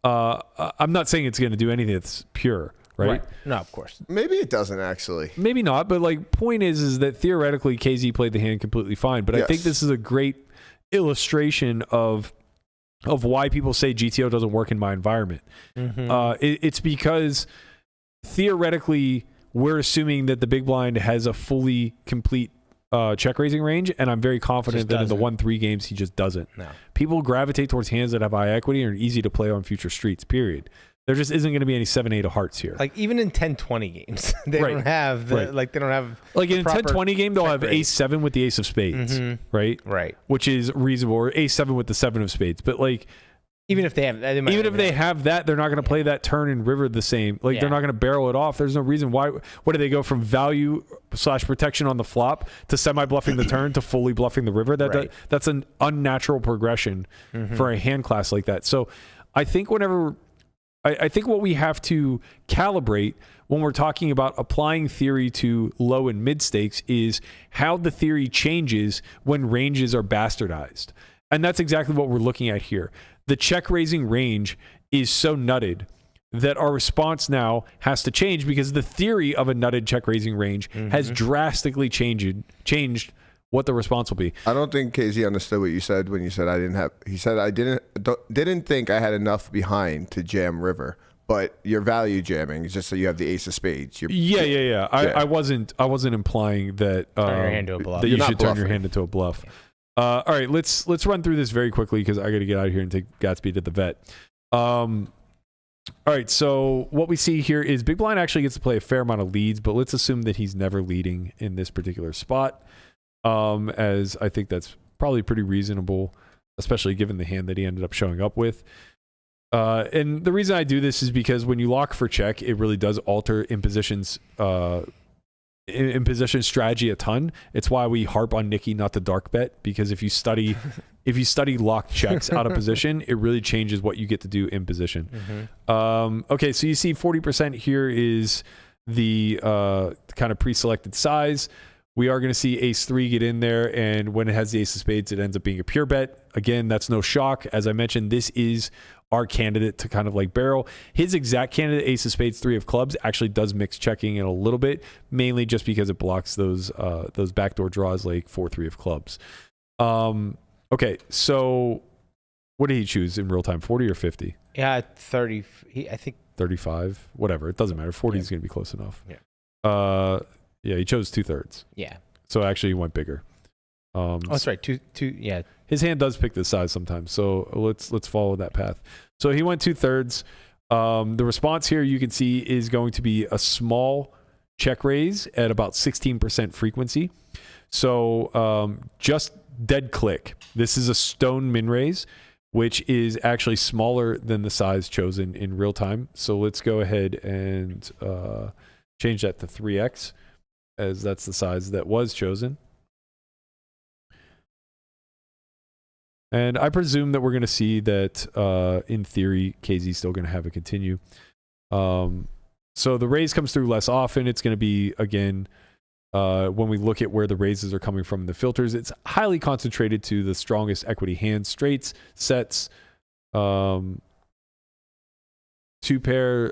I'm not saying it's going to do anything that's pure, right? No, of course. Maybe it doesn't actually. Maybe not, but like point is that theoretically KZ played the hand completely fine. But I think this is a great illustration of why people say GTO doesn't work in my environment. It's because theoretically we're assuming that the big blind has a fully complete check raising range, and I'm very confident that in the 1-3 games he just doesn't. No. People gravitate towards hands that have high equity and are easy to play on future streets, period. There just isn't going to be any 7-8 of hearts here. Like even in 10-20 games, they don't have the they don't have like in a 10-20 game they'll have raise. ace-7 with the ace of spades, right? Right. Which is reasonable, or ace-7 with the 7 of spades. But like even if they have that, they have that, they're not going to play that turn and river the same. Like they're not going to barrel it off. There's no reason why. What do they go from value / protection on the flop to semi-bluffing the turn to fully bluffing the river? That's an unnatural progression for a hand class like that. So I think I think what we have to calibrate when we're talking about applying theory to low and mid stakes is how the theory changes when ranges are bastardized. And that's exactly what we're looking at here. The check raising range is so nutted that our response now has to change because the theory of a nutted check raising range has drastically changed what the response will be. I don't think KZ understood what you said when you said I didn't have. He said I didn't think I had enough behind to jam river, but your value jamming is just so you have the ace of spades. Yeah. I wasn't implying that turn your hand to a bluff. That you should turn your hand into a bluff. All right, let's run through this very quickly because I got to get out of here and take Gatsby to the vet. All right, so what we see here is Big Blind actually gets to play a fair amount of leads, but let's assume that he's never leading in this particular spot, as I think that's probably pretty reasonable, especially given the hand that he ended up showing up with. And the reason I do this is because when you lock for check, it really does alter imposition strategy a ton. It's why we harp on Nikki not to dark bet, because if you study locked checks out of position, it really changes what you get to do in position. Okay, so you see 40% here is the kind of pre-selected size. We are going to see ace-3 get in there, and when it has the ace of spades, it ends up being a pure bet. Again, that's no shock. As I mentioned, this is our candidate to kind of like barrel. His exact candidate, ace of spades, 3 of clubs, actually does mix checking in a little bit, mainly just because it blocks those backdoor draws like 4-3 of clubs. Okay, so what did he choose in real time, 40 or 50? Yeah, 30. I think 35, whatever. It doesn't matter. 40 is going to be close enough. Yeah, he chose 2/3. Yeah. So actually he went bigger. That's right. Two. Yeah. His hand does pick this size sometimes, so let's follow that path. So he went 2/3. The response here you can see is going to be a small check raise at about 16% frequency. So just dead click. This is a stone min raise, which is actually smaller than the size chosen in real time. So let's go ahead and change that to 3x, as that's the size that was chosen. And I presume that we're going to see that, in theory, KZ's still going to have a continue. So the raise comes through less often. It's going to be, again, when we look at where the raises are coming from in the filters, it's highly concentrated to the strongest equity hands, straights, sets, 2-pair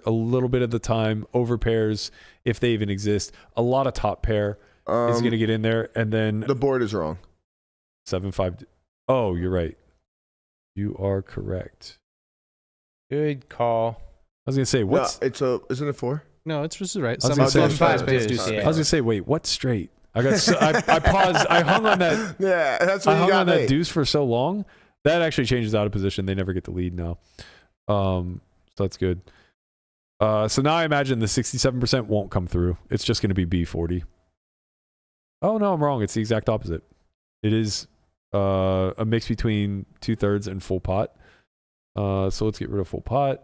a little bit of the time, over pairs, if they even exist. A lot of top pair is going to get in there. And then the board is wrong. 7-5. Oh, you're right. You are correct. Good call. I was going to say, what's... No, isn't it 4? No, it's just right. I was gonna say 5 spades, deuce. yeah. I was going to say, wait, what's straight? I paused. I hung on that. Yeah, that's what I you hung got on that deuce for so long. That actually changes out of position. They never get the lead now. So that's good. So now I imagine the 67% won't come through. It's just going to be B40. Oh, no, I'm wrong. It's the exact opposite. It is a mix between 2/3 and full pot. So let's get rid of full pot.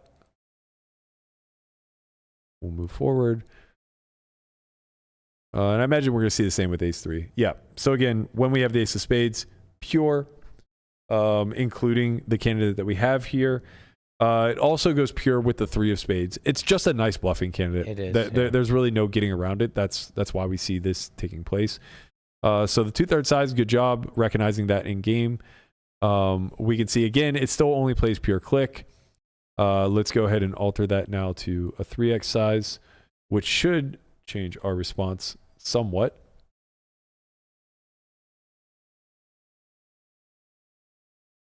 We'll move forward. And I imagine we're going to see the same with ace-3. Yeah. So again, when we have the ace of spades, pure, including the candidate that we have here. It also goes pure with the 3 of spades. It's just a nice bluffing candidate. It is. There's really no getting around it. That's why we see this taking place. So the 2/3 size, good job recognizing that in game. We can see again, it still only plays pure click. Let's go ahead and alter that now to a 3x size, which should change our response somewhat.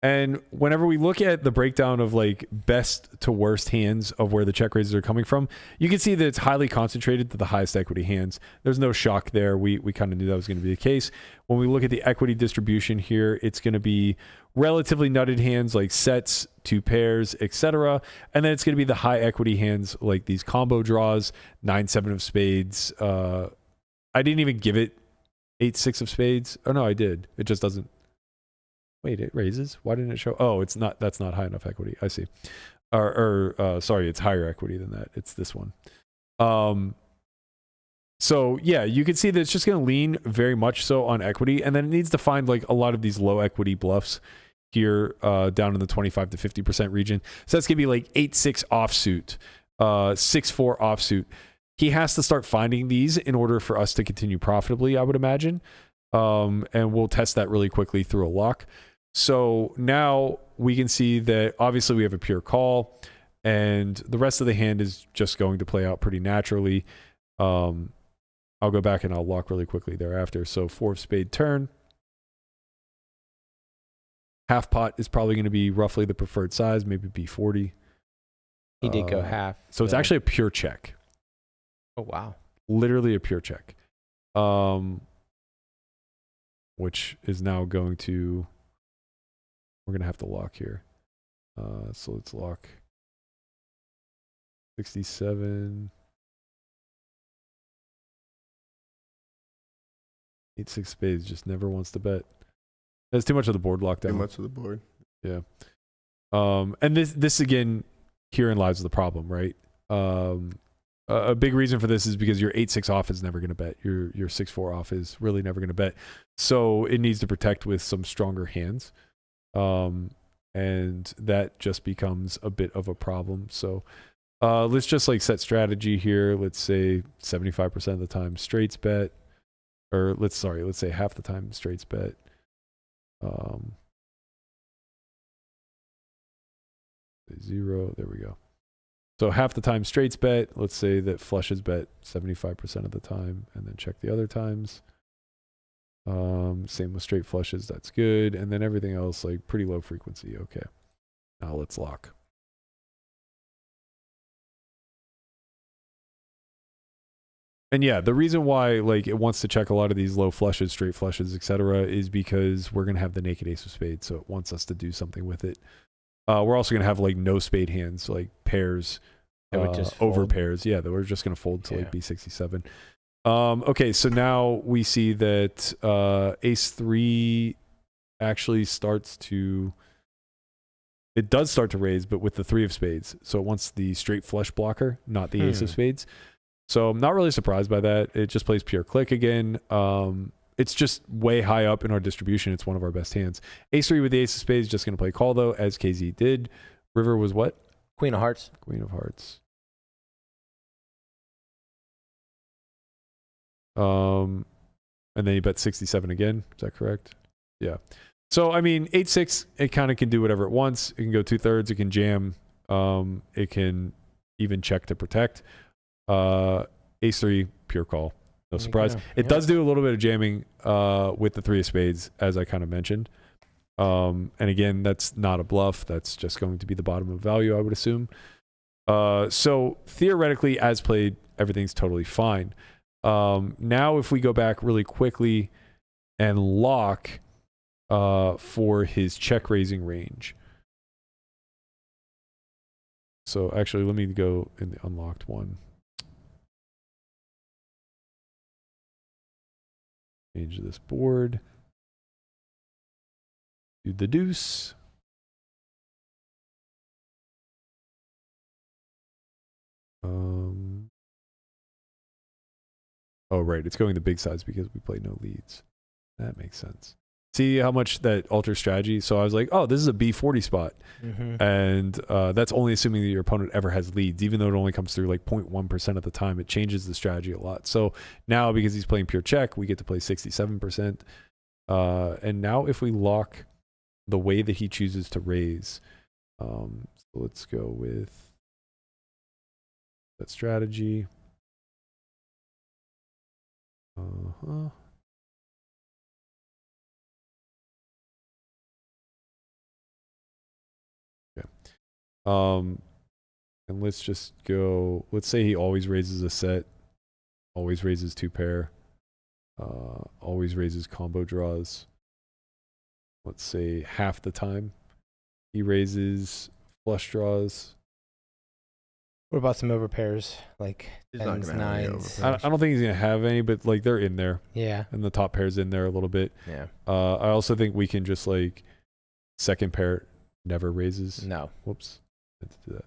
And whenever we look at the breakdown of like best to worst hands of where the check raises are coming from, you can see that it's highly concentrated to the highest equity hands. There's no shock there. We kind of knew that was going to be the case. When we look at the equity distribution here, it's going to be relatively nutted hands like sets, 2 pairs, etc. And then it's going to be the high equity hands like these combo draws, 9-7 of spades. I didn't even give it 8-6 of spades. Oh no, I did. It just doesn't. Wait, it raises? Why didn't it show? Oh, it's not. That's not high enough equity. I see. Sorry, it's higher equity than that. It's this one. So yeah, you can see that it's just going to lean very much so on equity, and then it needs to find like a lot of these low equity bluffs here down in the 25 to 50% region. So that's going to be like 8-6 offsuit, 6-4 offsuit. He has to start finding these in order for us to continue profitably, I would imagine. And we'll test that really quickly through a lock. So now we can see that obviously we have a pure call, and the rest of the hand is just going to play out pretty naturally. I'll go back and I'll lock really quickly thereafter. So 4 of spade turn. Half pot is probably going to be roughly the preferred size, maybe B40. He did go half. So it's actually a pure check. Oh, wow. Literally a pure check. Which is now going to, we're going to have to lock here. So let's lock 67. 8-6 spades just never wants to bet. That's too much of the board lockdown. Too much of the board. Yeah. And this again, herein lies the problem, right? A big reason for this is because your 8-6 off is never going to bet. Your 6-4 off is really never going to bet. So it needs to protect with some stronger hands. And that just becomes a bit of a problem. So let's just like set strategy here. Let's say 75% of the time straights bet. Or let's say half the time straights bet. 0, there we go. So half the time straights bet. Let's say that flushes bet 75% of the time, and then check the other times. Same with straight flushes, that's good. And then everything else, like pretty low frequency. Okay. Now let's lock. And yeah, the reason why like it wants to check a lot of these low flushes, straight flushes, etc., is because we're gonna have the naked ace of spades, so it wants us to do something with it. We're also gonna have like no spade hands, like pairs, over pairs. Yeah, that we're just gonna fold to like B67. Okay, so now we see that ace 3 actually starts to. It does start to raise, but with the 3 of spades. So it wants the straight flush blocker, not the ace of spades. So I'm not really surprised by that. It just plays pure click again. It's just way high up in our distribution. It's one of our best hands. Ace 3 with the ace of spades, just going to play call though, as KZ did. River was what? Queen of hearts. Queen of hearts. And then you bet 67 again. Is that correct? Yeah. So, I mean, 8-6, it kind of can do whatever it wants. It can go 2/3. It can jam. It can even check to protect. Ace 3, pure call. No surprise. It does do a little bit of jamming with the 3 of spades, as I kind of mentioned. And again, that's not a bluff. That's just going to be the bottom of value, I would assume. So theoretically, as played, everything's totally fine. Now, if we go back really quickly and lock for his check raising range. So actually, let me go in the unlocked one. Change this board. Do the deuce. Oh, right. It's going the big size because we play no leads. That makes sense. See how much that alters strategy? So I was like, oh, this is a B40 spot. And that's only assuming that your opponent ever has leads, even though it only comes through like 0.1% of the time. It changes the strategy a lot. So now because he's playing pure check, we get to play 67%. And now if we lock the way that he chooses to raise, so let's go with that strategy. And let's just go. Let's say he always raises a set, always raises 2 pair, always raises combo draws. Let's say half the time he raises flush draws. What about some overpairs like He's not 10s, gonna have any 9s? overpairs. I don't think he's gonna have any, but like they're in there, Yeah. and the top pair's in there a little bit. Yeah. I also think we can just like second pair never raises. No. Whoops, I meant to do that.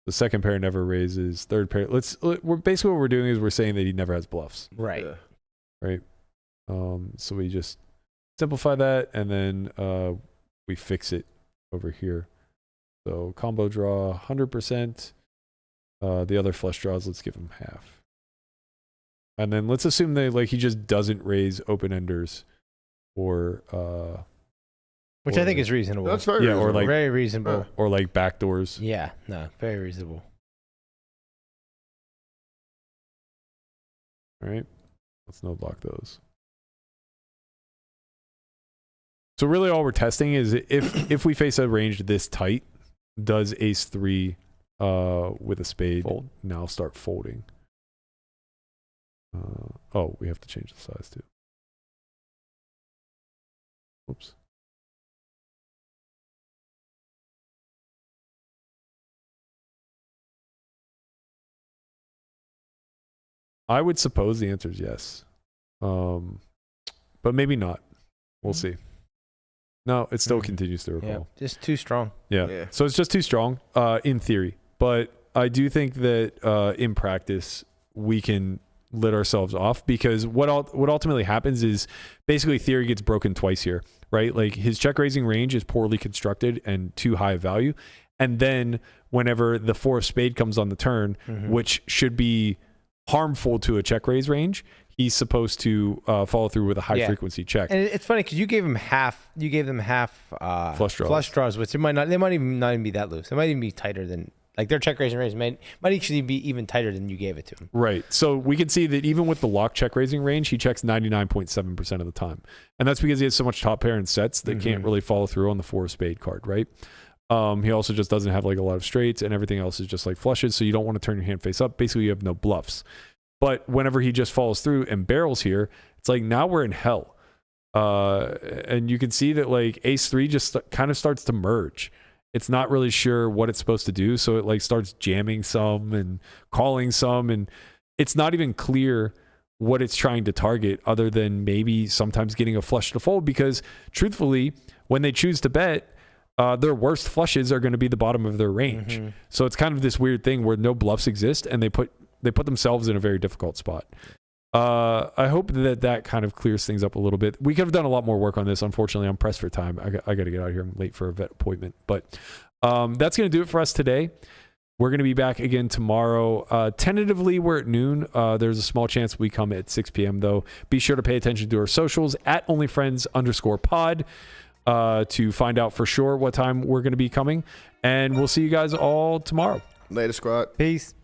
The second pair never raises. Third pair. We're basically what we're doing is we're saying that he never has bluffs. Right. Yeah. Right. So we just simplify that, and then we fix it over here. So combo draw 100%. The other flush draws, let's give him half. And then let's assume that like he just doesn't raise open enders, or Which I think is reasonable. That's very yeah, or reasonable. like very reasonable. or like backdoors. Yeah. No. Very reasonable. All right. Let's no block those. So really all we're testing is if we face a range this tight, does ace 3 with a spade Fold. now start folding? Oh, we have to change the size too. Oops. I would suppose the answer is yes. But maybe not. We'll see. No, it still continues to Yeah. recall. Just too strong. Yeah. So it's just too strong in theory. But I do think that in practice, we can let ourselves off, because what ultimately happens is basically theory gets broken twice here, right? Like his check raising range is poorly constructed and too high value. And then whenever the 4 of spade comes on the turn, which should be harmful to a check raise range, he's supposed to follow through with a high frequency check. And it's funny because you gave them half. You gave them half Flush draws. which they might even not even be that loose. They might even be tighter than, like, their check raising range might actually be even tighter than you gave it to him. Right. So we can see that even with the lock check raising range, he checks 99.7% of the time. And that's because he has so much top pair and sets that can't really follow through on the 4 of spade card, right? He also just doesn't have like a lot of straights, and everything else is just like flushes. So you don't want to turn your hand face up. Basically, you have no bluffs. But whenever he just follows through and barrels here, it's like now we're in hell. And you can see that like ace 3 just kind of starts to merge. It's not really sure what it's supposed to do. So it like starts jamming some and calling some. And it's not even clear what it's trying to target, other than maybe sometimes getting a flush to fold, because truthfully, when they choose to bet, their worst flushes are going to be the bottom of their range. So it's kind of this weird thing where no bluffs exist, and they put themselves in a very difficult spot. I hope that kind of clears things up a little bit. We could have done a lot more work on this. Unfortunately, I'm pressed for time. I got to get out of here. I'm late for a vet appointment. But that's going to do it for us today. We're going to be back again tomorrow. Tentatively, we're at noon. There's a small chance we come at 6 p.m. though. Be sure to pay attention to our socials at onlyfriends_pod to find out for sure what time we're going to be coming. And we'll see you guys all tomorrow. Later, squad. Peace.